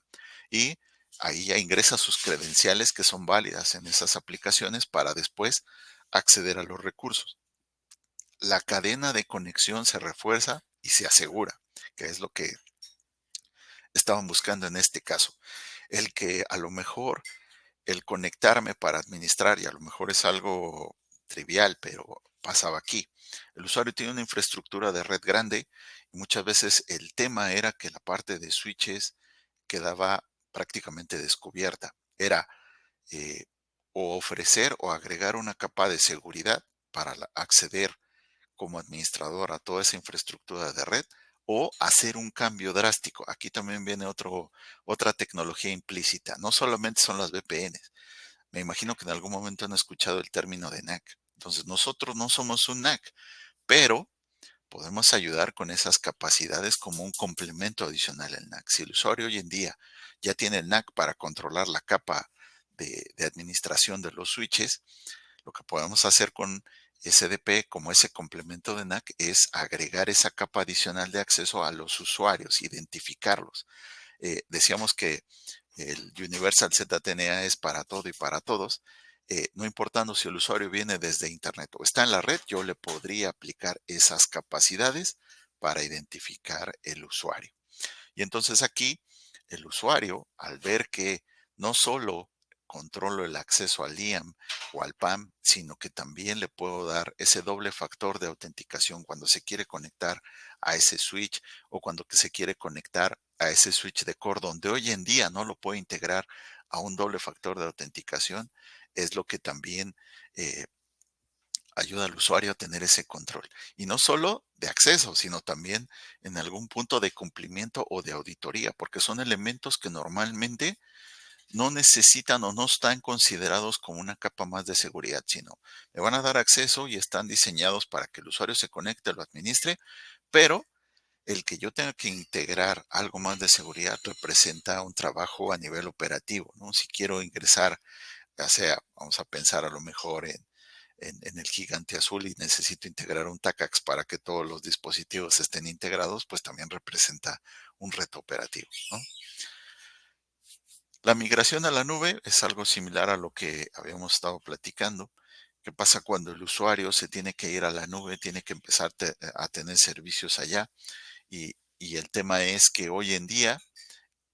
Y ahí ya ingresa sus credenciales que son válidas en esas aplicaciones para después acceder a los recursos. La cadena de conexión se refuerza y se asegura, que es lo que estaban buscando en este caso. El que a lo mejor el conectarme para administrar, y a lo mejor es algo trivial, pero pasaba aquí. El usuario tiene una infraestructura de red grande y muchas veces el tema era que la parte de switches quedaba prácticamente descubierta. Era eh, o ofrecer o agregar una capa de seguridad para acceder como administrador a toda esa infraestructura de red o hacer un cambio drástico. Aquí también viene otra tecnología implícita. No solamente son las VPNs. Me imagino que en algún momento han escuchado el término de NAC. Entonces, nosotros no somos un NAC, pero podemos ayudar con esas capacidades como un complemento adicional al NAC. Si el usuario hoy en día ya tiene el NAC para controlar la capa de administración de los switches, lo que podemos hacer con SDP como ese complemento de NAC es agregar esa capa adicional de acceso a los usuarios, identificarlos. Decíamos que el Universal ZTNA es para todo y para todos. No importando si el usuario viene desde Internet o está en la red, yo le podría aplicar esas capacidades para identificar el usuario. Y entonces aquí el usuario, al ver que no solo controlo el acceso al IAM o al PAM, sino que también le puedo dar ese doble factor de autenticación cuando se quiere conectar a ese switch o cuando se quiere conectar a ese switch de core, donde hoy en día no lo puedo integrar a un doble factor de autenticación, es lo que también ayuda al usuario a tener ese control. Y no solo de acceso, sino también en algún punto de cumplimiento o de auditoría, porque son elementos que normalmente no necesitan o no están considerados como una capa más de seguridad, sino le van a dar acceso y están diseñados para que el usuario se conecte, lo administre, pero el que yo tenga que integrar algo más de seguridad representa un trabajo a nivel operativo, ¿no? Si quiero ingresar, ya sea, vamos a pensar a lo mejor en el gigante azul y necesito integrar un TACAX para que todos los dispositivos estén integrados, pues también representa un reto operativo, ¿no? La migración a la nube es algo similar a lo que habíamos estado platicando. ¿Qué pasa cuando el usuario se tiene que ir a la nube, tiene que empezar a tener servicios allá? Y el tema es que hoy en día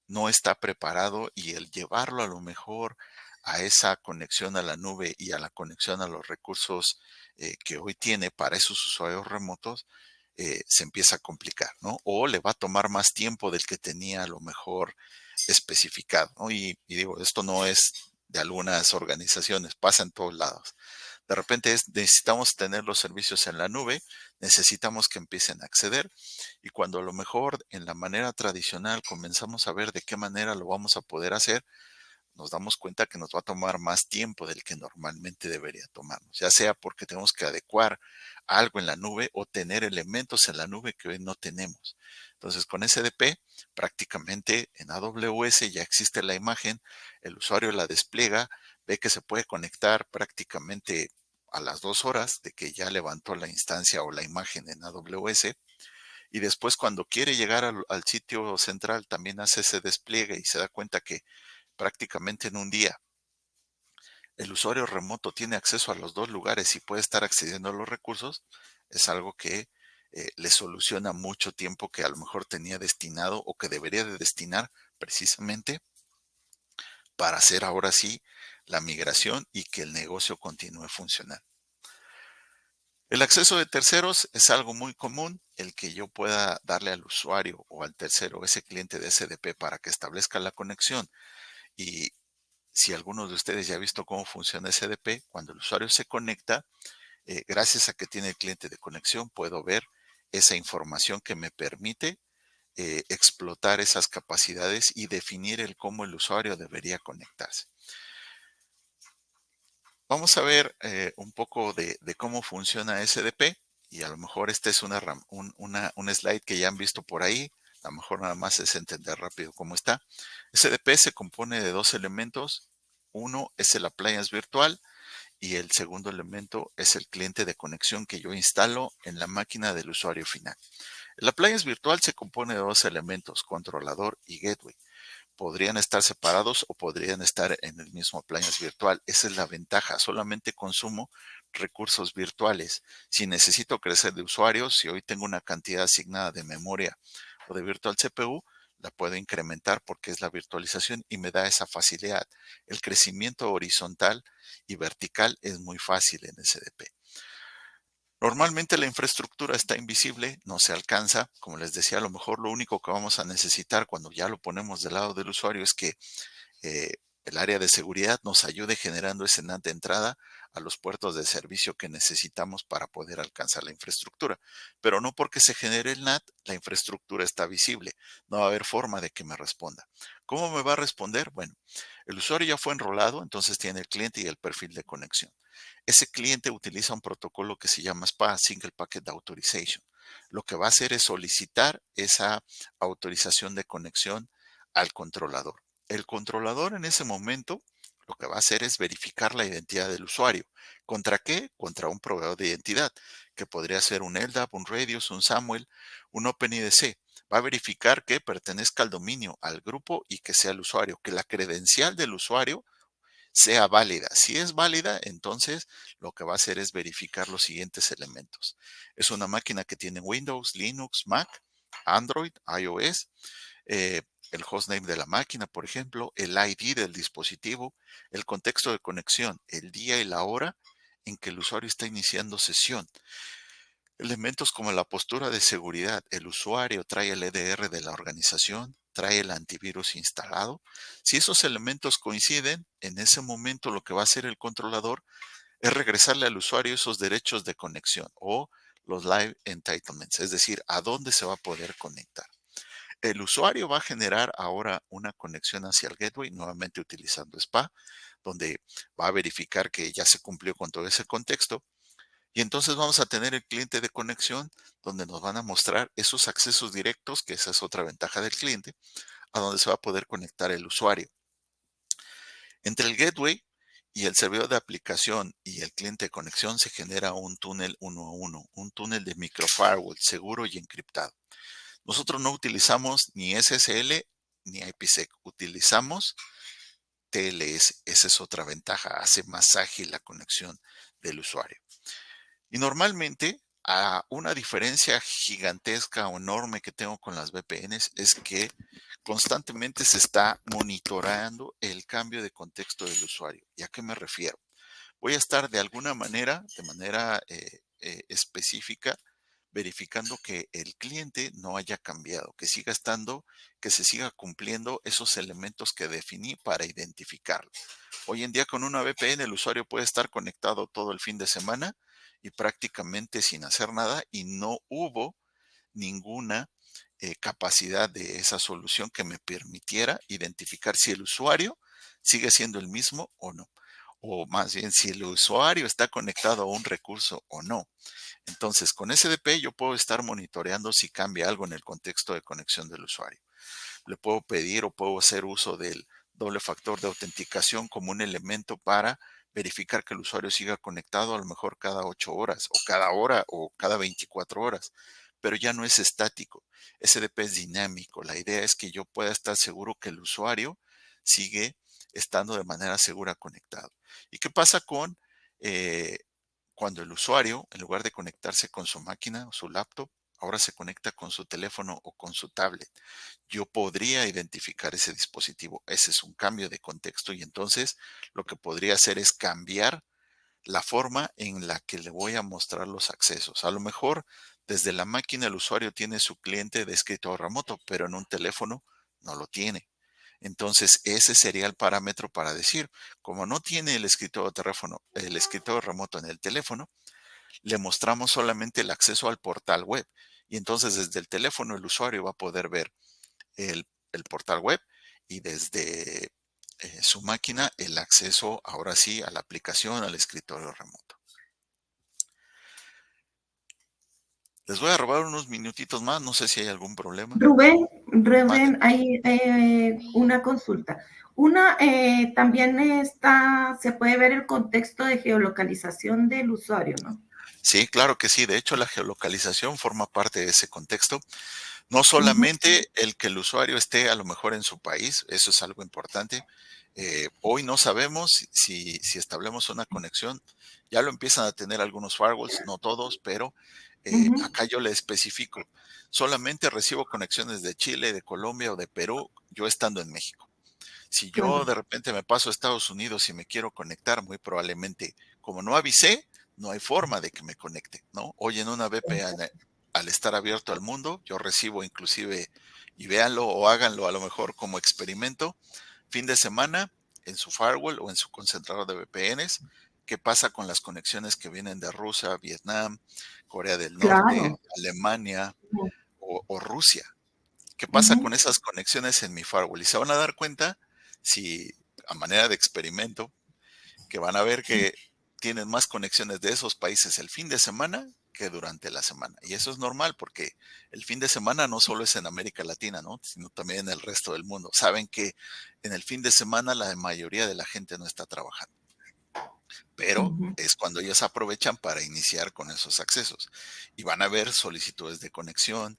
no está preparado y el llevarlo a lo mejor a esa conexión a la nube y a la conexión a los recursos que hoy tiene para esos usuarios remotos, se empieza a complicar, ¿no? O le va a tomar más tiempo del que tenía a lo mejor especificado, ¿no? Y digo, esto no es de algunas organizaciones, pasa en todos lados. De repente necesitamos tener los servicios en la nube, necesitamos que empiecen a acceder y cuando a lo mejor en la manera tradicional comenzamos a ver de qué manera lo vamos a poder hacer, nos damos cuenta que nos va a tomar más tiempo del que normalmente debería tomarnos, ya sea porque tenemos que adecuar algo en la nube o tener elementos en la nube que hoy no tenemos. Entonces, con SDP, prácticamente en AWS ya existe la imagen, el usuario la despliega, ve que se puede conectar prácticamente a las 2 horas de que ya levantó la instancia o la imagen en AWS. Y después cuando quiere llegar al sitio central también hace ese despliegue y se da cuenta que prácticamente en un día el usuario remoto tiene acceso a los dos lugares y puede estar accediendo a los recursos, es algo que le soluciona mucho tiempo que a lo mejor tenía destinado o que debería de destinar precisamente para hacer ahora sí la migración y que el negocio continúe funcionando. El acceso de terceros es algo muy común, el que yo pueda darle al usuario o al tercero, ese cliente de SDP para que establezca la conexión. Y si alguno de ustedes ya ha visto cómo funciona SDP, cuando el usuario se conecta, gracias a que tiene el cliente de conexión, puedo ver esa información que me permite explotar esas capacidades y definir el cómo el usuario debería conectarse. Vamos a ver un poco de cómo funciona SDP y a lo mejor este es un slide que ya han visto por ahí. A lo mejor nada más es entender rápido cómo está. SDP se compone de dos elementos. Uno es el appliance virtual y el segundo elemento es el cliente de conexión que yo instalo en la máquina del usuario final. El appliance virtual se compone de dos elementos, controlador y gateway. Podrían estar separados o podrían estar en el mismo appliance virtual. Esa es la ventaja. Solamente consumo recursos virtuales. Si necesito crecer de usuarios, si hoy tengo una cantidad asignada de memoria o de virtual CPU, la puedo incrementar porque es la virtualización y me da esa facilidad. El crecimiento horizontal y vertical es muy fácil en SDP. Normalmente la infraestructura está invisible, no se alcanza. Como les decía, a lo mejor lo único que vamos a necesitar cuando ya lo ponemos del lado del usuario es que el área de seguridad nos ayude generando ese NAT de entrada a los puertos de servicio que necesitamos para poder alcanzar la infraestructura. Pero no porque se genere el NAT, la infraestructura está visible. No va a haber forma de que me responda. ¿Cómo me va a responder? Bueno, el usuario ya fue enrolado, entonces tiene el cliente y el perfil de conexión. Ese cliente utiliza un protocolo que se llama SPA, Single Packet Authorization. Lo que va a hacer es solicitar esa autorización de conexión al controlador. El controlador en ese momento lo que va a hacer es verificar la identidad del usuario. ¿Contra qué? Contra un proveedor de identidad, que podría ser un LDAP, un Radius, un Samuel, un OpenIDC. Va a verificar que pertenezca al dominio, al grupo y que sea el usuario, que la credencial del usuario sea válida. Si es válida, entonces lo que va a hacer es verificar los siguientes elementos. Es una máquina que tiene Windows, Linux, Mac, Android, iOS, el hostname de la máquina, por ejemplo, el ID del dispositivo, el contexto de conexión, el día y la hora en que el usuario está iniciando sesión. Elementos como la postura de seguridad, el usuario trae el EDR de la organización, trae el antivirus instalado. Si esos elementos coinciden, en ese momento lo que va a hacer el controlador es regresarle al usuario esos derechos de conexión o los live entitlements, es decir, a dónde se va a poder conectar. El usuario va a generar ahora una conexión hacia el gateway, nuevamente utilizando SPA, donde va a verificar que ya se cumplió con todo ese contexto. Y entonces vamos a tener el cliente de conexión, donde nos van a mostrar esos accesos directos, que esa es otra ventaja del cliente, a donde se va a poder conectar el usuario. Entre el gateway y el servidor de aplicación y el cliente de conexión se genera un túnel uno a uno, un túnel de microfirewall seguro y encriptado. Nosotros no utilizamos ni SSL ni IPsec, utilizamos TLS. Esa es otra ventaja, hace más ágil la conexión del usuario. Y normalmente, una diferencia gigantesca o enorme que tengo con las VPNs es que constantemente se está monitoreando el cambio de contexto del usuario. ¿Y a qué me refiero? Voy a estar de alguna manera, de manera específica, verificando que el cliente no haya cambiado, que siga estando, que se siga cumpliendo esos elementos que definí para identificarlo. Hoy en día con una VPN el usuario puede estar conectado todo el fin de semana y prácticamente sin hacer nada y no hubo ninguna capacidad de esa solución que me permitiera identificar si el usuario sigue siendo el mismo o no. O más bien si el usuario está conectado a un recurso o no. Entonces, con SDP yo puedo estar monitoreando si cambia algo en el contexto de conexión del usuario. Le puedo pedir o puedo hacer uso del doble factor de autenticación como un elemento para verificar que el usuario siga conectado a lo mejor cada 8 horas o cada hora o cada 24 horas, pero ya no es estático. SDP es dinámico. La idea es que yo pueda estar seguro que el usuario sigue estando de manera segura conectado. ¿Y qué pasa con cuando el usuario, en lugar de conectarse con su máquina o su laptop, ahora se conecta con su teléfono o con su tablet? Yo podría identificar ese dispositivo. Ese es un cambio de contexto y entonces lo que podría hacer es cambiar la forma en la que le voy a mostrar los accesos. A lo mejor desde la máquina el usuario tiene su cliente de escritorio remoto, pero en un teléfono no lo tiene. Entonces, ese sería el parámetro para decir, como no tiene el escritorio remoto en el teléfono, le mostramos solamente el acceso al portal web. Y entonces desde el teléfono el usuario va a poder ver el portal web y desde su máquina el acceso ahora sí a la aplicación, al escritorio remoto. Les voy a robar unos minutitos más, no sé si hay algún problema. Rubén, Mande. hay una consulta. También se puede ver el contexto de geolocalización del usuario, ¿no? Sí, claro que sí. De hecho, la geolocalización forma parte de ese contexto. No Ujú, solamente el que el usuario esté a lo mejor en su país, eso es algo importante. Hoy no sabemos si establecemos una conexión, ya lo empiezan a tener algunos firewalls, no todos, pero ujú, acá yo le especifico, solamente recibo conexiones de Chile, de Colombia o de Perú, yo estando en México. Si yo claro. de repente me paso a Estados Unidos y me quiero conectar, muy probablemente, como no avisé, no hay forma de que me conecte, ¿no? Hoy en una VPN, al estar abierto al mundo, yo recibo inclusive, y véanlo o háganlo a lo mejor como experimento, fin de semana en su firewall o en su concentrador de VPNs, ¿Qué pasa con las conexiones que vienen de Rusia, Vietnam, Corea del Norte, Claro. Alemania Ujú, o Rusia? ¿Qué pasa con ujú, esas conexiones en mi firewall? Y se van a dar cuenta, si a manera de experimento, que van a ver que tienen más conexiones de esos países el fin de semana que durante la semana. Y eso es normal porque el fin de semana no solo es en América Latina, ¿no? Sino también en el resto del mundo. Saben que en el fin de semana la mayoría de la gente no está trabajando, pero ujú. es cuando ellos aprovechan para iniciar con esos accesos. Y van a ver solicitudes de conexión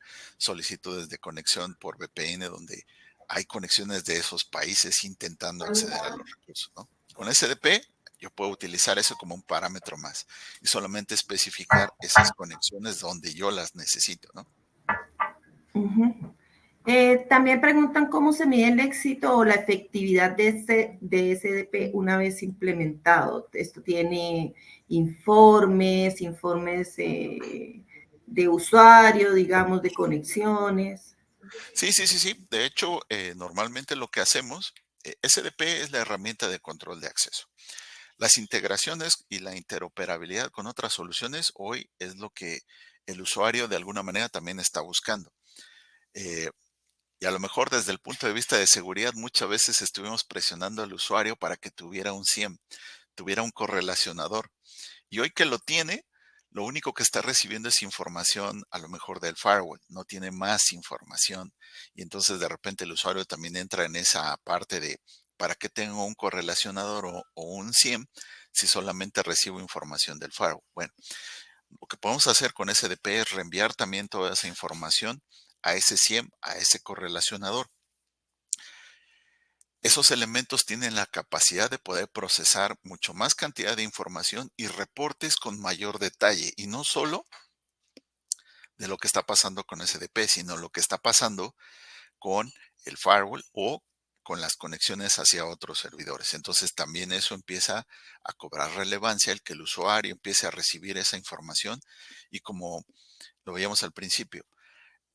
por VPN, donde hay conexiones de esos países intentando acceder a los recursos, ¿no? Con SDP yo puedo utilizar eso como un parámetro más y solamente especificar esas conexiones donde yo las necesito, ¿no? Ujú. También preguntan cómo se mide el éxito o la efectividad de SDP una vez implementado. Esto tiene informes de usuario, digamos, de conexiones. Sí, sí, sí, sí. De hecho, normalmente lo que hacemos, SDP es la herramienta de control de acceso. Las integraciones y la interoperabilidad con otras soluciones hoy es lo que el usuario de alguna manera también está buscando. Eh, y a lo mejor desde el punto de vista de seguridad muchas veces estuvimos presionando al usuario para que tuviera un SIEM, tuviera un correlacionador. Y hoy que lo tiene, lo único que está recibiendo es información a lo mejor del firewall, no tiene más información. Y entonces de repente el usuario también entra en esa parte de ¿para qué tengo un correlacionador o un SIEM si solamente recibo información del firewall? Bueno, lo que podemos hacer con SDP es reenviar también toda esa información a ese SIEM, a ese correlacionador. Esos elementos tienen la capacidad de poder procesar mucho más cantidad de información y reportes con mayor detalle, y no solo de lo que está pasando con SDP, sino lo que está pasando con el firewall o con las conexiones hacia otros servidores. Entonces también eso empieza a cobrar relevancia, el que el usuario empiece a recibir esa información y como lo veíamos al principio,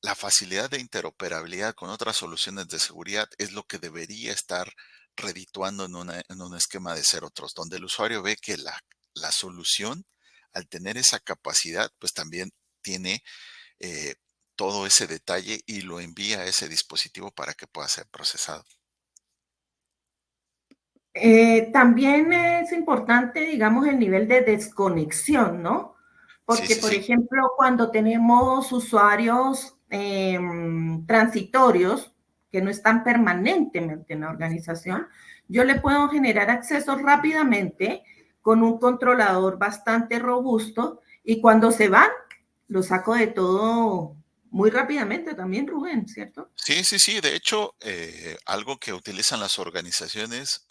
la facilidad de interoperabilidad con otras soluciones de seguridad es lo que debería estar redituando en un esquema de Zero Trust, donde el usuario ve que la solución, al tener esa capacidad, pues también tiene eh, todo ese detalle y lo envía a ese dispositivo para que pueda ser procesado. También es importante, digamos, el nivel de desconexión, ¿no? Sí, Porque, sí, por sí. ejemplo, cuando tenemos usuarios transitorios que no están permanentemente en la organización, yo le puedo generar acceso rápidamente con un controlador bastante robusto y cuando se van, lo saco de todo muy rápidamente también, Rubén, ¿cierto? Sí, sí, sí. De hecho, algo que utilizan las organizaciones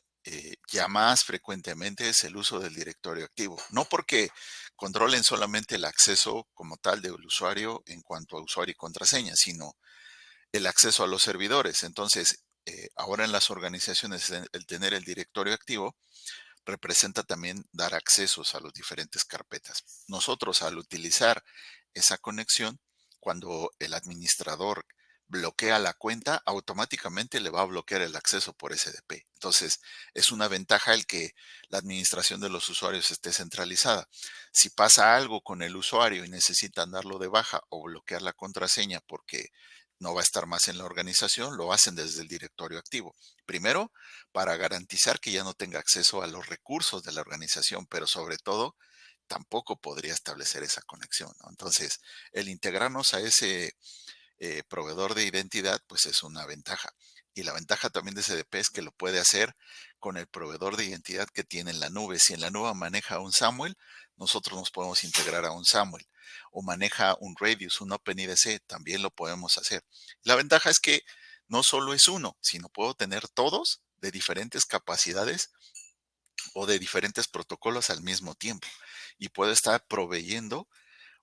ya más frecuentemente es el uso del directorio activo. No porque controlen solamente el acceso como tal del usuario en cuanto a usuario y contraseña, sino el acceso a los servidores. Entonces, ahora en las organizaciones el tener el directorio activo representa también dar accesos a las diferentes carpetas. Nosotros al utilizar esa conexión, cuando el administrador bloquea la cuenta, automáticamente le va a bloquear el acceso por SDP. Entonces, es una ventaja el que la administración de los usuarios esté centralizada. Si pasa algo con el usuario y necesitan darlo de baja o bloquear la contraseña porque no va a estar más en la organización, lo hacen desde el directorio activo. Primero, para garantizar que ya no tenga acceso a los recursos de la organización, pero sobre todo tampoco podría establecer esa conexión, ¿no? Entonces, el integrarnos a ese proveedor de identidad, pues es una ventaja. Y la ventaja también de CDP es que lo puede hacer con el proveedor de identidad que tiene en la nube. Si en la nube maneja un Samuel, nosotros nos podemos integrar a un Samuel. O maneja un Radius, un OpenIDC, también lo podemos hacer. La ventaja es que no solo es uno, sino puedo tener todos de diferentes capacidades o de diferentes protocolos al mismo tiempo. Y puedo estar proveyendo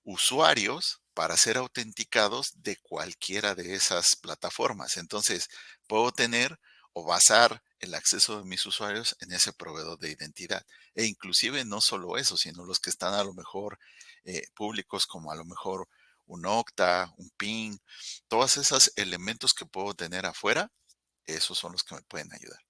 usuarios para ser autenticados de cualquiera de esas plataformas. Entonces, puedo tener o basar el acceso de mis usuarios en ese proveedor de identidad. E inclusive no solo eso, sino los que están a lo mejor públicos como a lo mejor un Okta, un Ping, todos esos elementos que puedo tener afuera, esos son los que me pueden ayudar.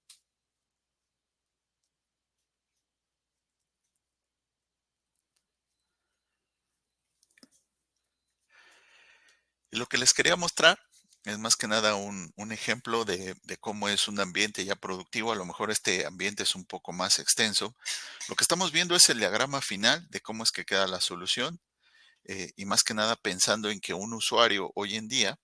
Y lo que les quería mostrar es más que nada un ejemplo de cómo es un ambiente ya productivo. A lo mejor este ambiente es un poco más extenso. Lo que estamos viendo es el diagrama final de cómo es que queda la solución. Y más que nada pensando en que un usuario hoy en día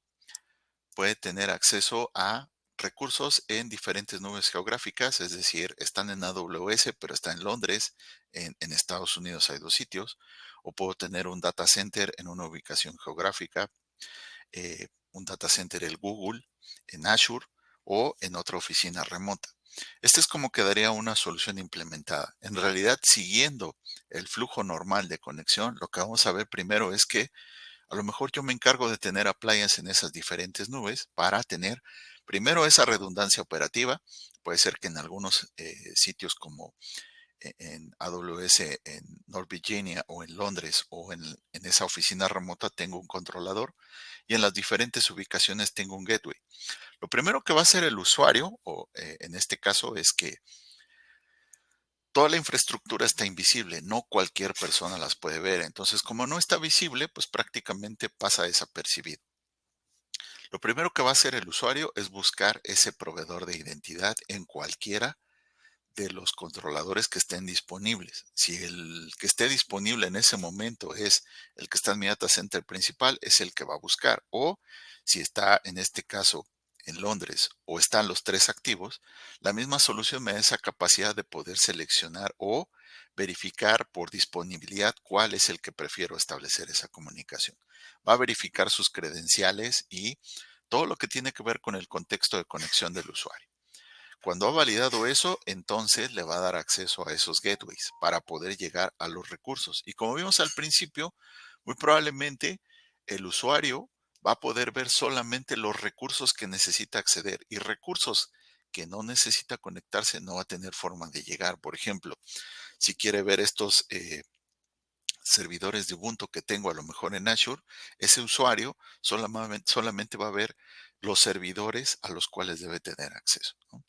puede tener acceso a recursos en diferentes nubes geográficas, es decir, están en AWS, pero está en Londres, en Estados Unidos hay 2 sitios, o puedo tener un data center en una ubicación geográfica, un data center en Google, en Azure o en otra oficina remota. Esta es como quedaría una solución implementada. En realidad, siguiendo el flujo normal de conexión, lo que vamos a ver primero es que a lo mejor yo me encargo de tener appliance en esas diferentes nubes para tener primero esa redundancia operativa. Puede ser que en algunos sitios como en AWS en North Virginia o en Londres o en esa oficina remota tengo un controlador y en las diferentes ubicaciones tengo un gateway. Lo primero que va a hacer el usuario, o en este caso, es que toda la infraestructura está invisible, no cualquier persona las puede ver. Entonces, como no está visible, pues prácticamente pasa desapercibido. Lo primero que va a hacer el usuario es buscar ese proveedor de identidad en cualquiera de los controladores que estén disponibles. Si el que esté disponible en ese momento es el que está en mi data center principal, es el que va a buscar. O si está en este caso en Londres o están los 3 activos, la misma solución me da esa capacidad de poder seleccionar o verificar por disponibilidad cuál es el que prefiero establecer esa comunicación. Va a verificar sus credenciales y todo lo que tiene que ver con el contexto de conexión del usuario. Cuando ha validado eso, entonces le va a dar acceso a esos gateways para poder llegar a los recursos. Y como vimos al principio, muy probablemente el usuario va a poder ver solamente los recursos que necesita acceder y recursos que no necesita conectarse no va a tener forma de llegar. Por ejemplo, si quiere ver estos servidores de Ubuntu que tengo a lo mejor en Azure, ese usuario solamente va a ver los servidores a los cuales debe tener acceso, ¿no?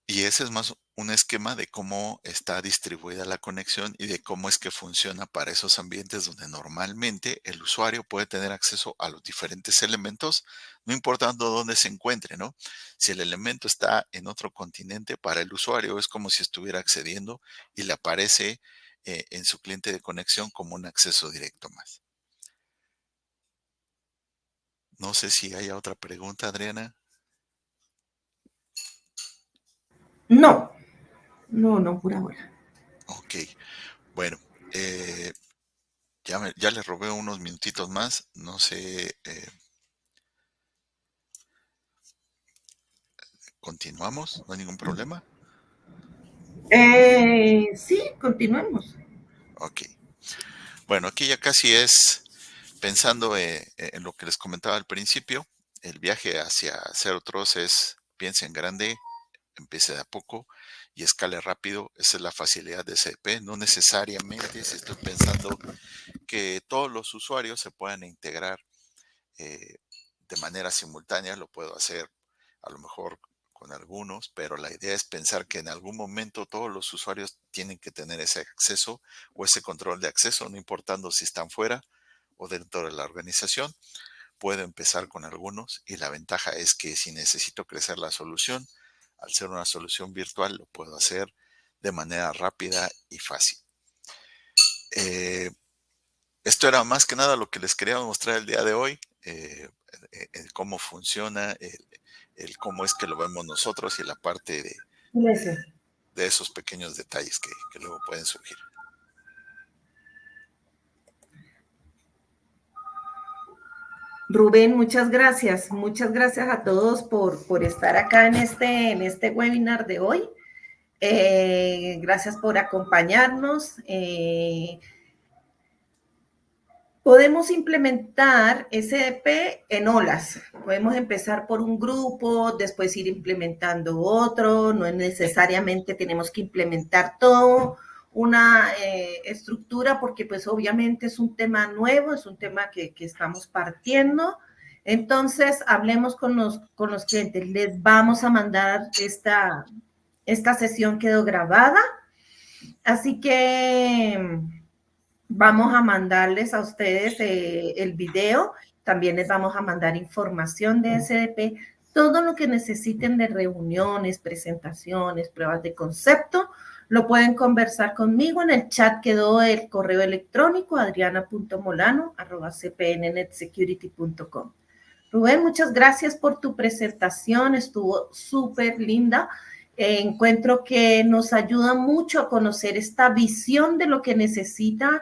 Y ese es más un esquema de cómo está distribuida la conexión y de cómo es que funciona para esos ambientes donde normalmente el usuario puede tener acceso a los diferentes elementos, no importando dónde se encuentre, ¿no? Si el elemento está en otro continente, para el usuario es como si estuviera accediendo y le aparece en su cliente de conexión como un acceso directo más. No sé si haya otra pregunta, Adriana. No, no, por ahora. Ok, bueno. Ya le robé unos minutitos más. No sé, continuamos, no hay ningún problema. Sí, continuemos. Ok. Bueno, aquí ya casi es pensando en lo que les comentaba al principio. El viaje hacia Zero Trust es piense en grande, empiece de a poco y escale rápido. Esa es la facilidad de CDP. No necesariamente si estoy pensando que todos los usuarios se puedan integrar eh, de manera simultánea, lo puedo hacer a lo mejor con algunos, pero la idea es pensar que en algún momento todos los usuarios tienen que tener ese acceso o ese control de acceso, no importando si están fuera o dentro de la organización. Puedo empezar con algunos y la ventaja es que si necesito crecer la solución, al ser una solución virtual, lo puedo hacer de manera rápida y fácil. Esto era más que nada lo que les quería mostrar el día de hoy, el cómo funciona, el cómo es que lo vemos nosotros y la parte de esos pequeños detalles que luego pueden surgir. Rubén, muchas gracias. Muchas gracias a todos por estar acá en este webinar de hoy. Gracias por acompañarnos. Podemos implementar SDP en olas. Podemos empezar por un grupo, después ir implementando otro. No es necesariamente tenemos que implementar todo una estructura porque pues obviamente es un tema nuevo, es un tema que estamos partiendo. Entonces, hablemos con los clientes. Les vamos a mandar esta sesión quedó grabada. Así que Vamos a mandarles a ustedes el video, también les vamos a mandar información de SDP, todo lo que necesiten de reuniones, presentaciones, pruebas de concepto, lo pueden conversar conmigo. En el chat quedó el correo electrónico adriana.molano@cpnnetsecurity.com. Rubén, muchas gracias por tu presentación, estuvo súper linda. Encuentro que nos ayuda mucho a conocer esta visión de lo que necesitan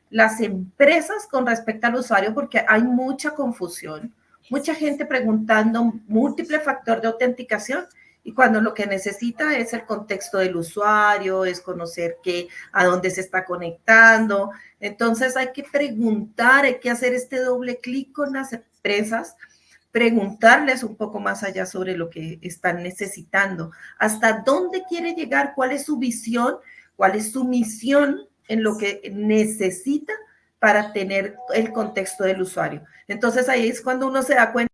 las empresas con respecto al usuario, porque hay mucha confusión, mucha gente preguntando múltiple factor de autenticación, y cuando lo que necesita es el contexto del usuario, es conocer a dónde se está conectando. Entonces hay que preguntar, hay que hacer este doble clic con las empresas, preguntarles un poco más allá sobre lo que están necesitando, hasta dónde quiere llegar, cuál es su visión, cuál es su misión en lo que necesita para tener el contexto del usuario. Entonces ahí es cuando uno se da cuenta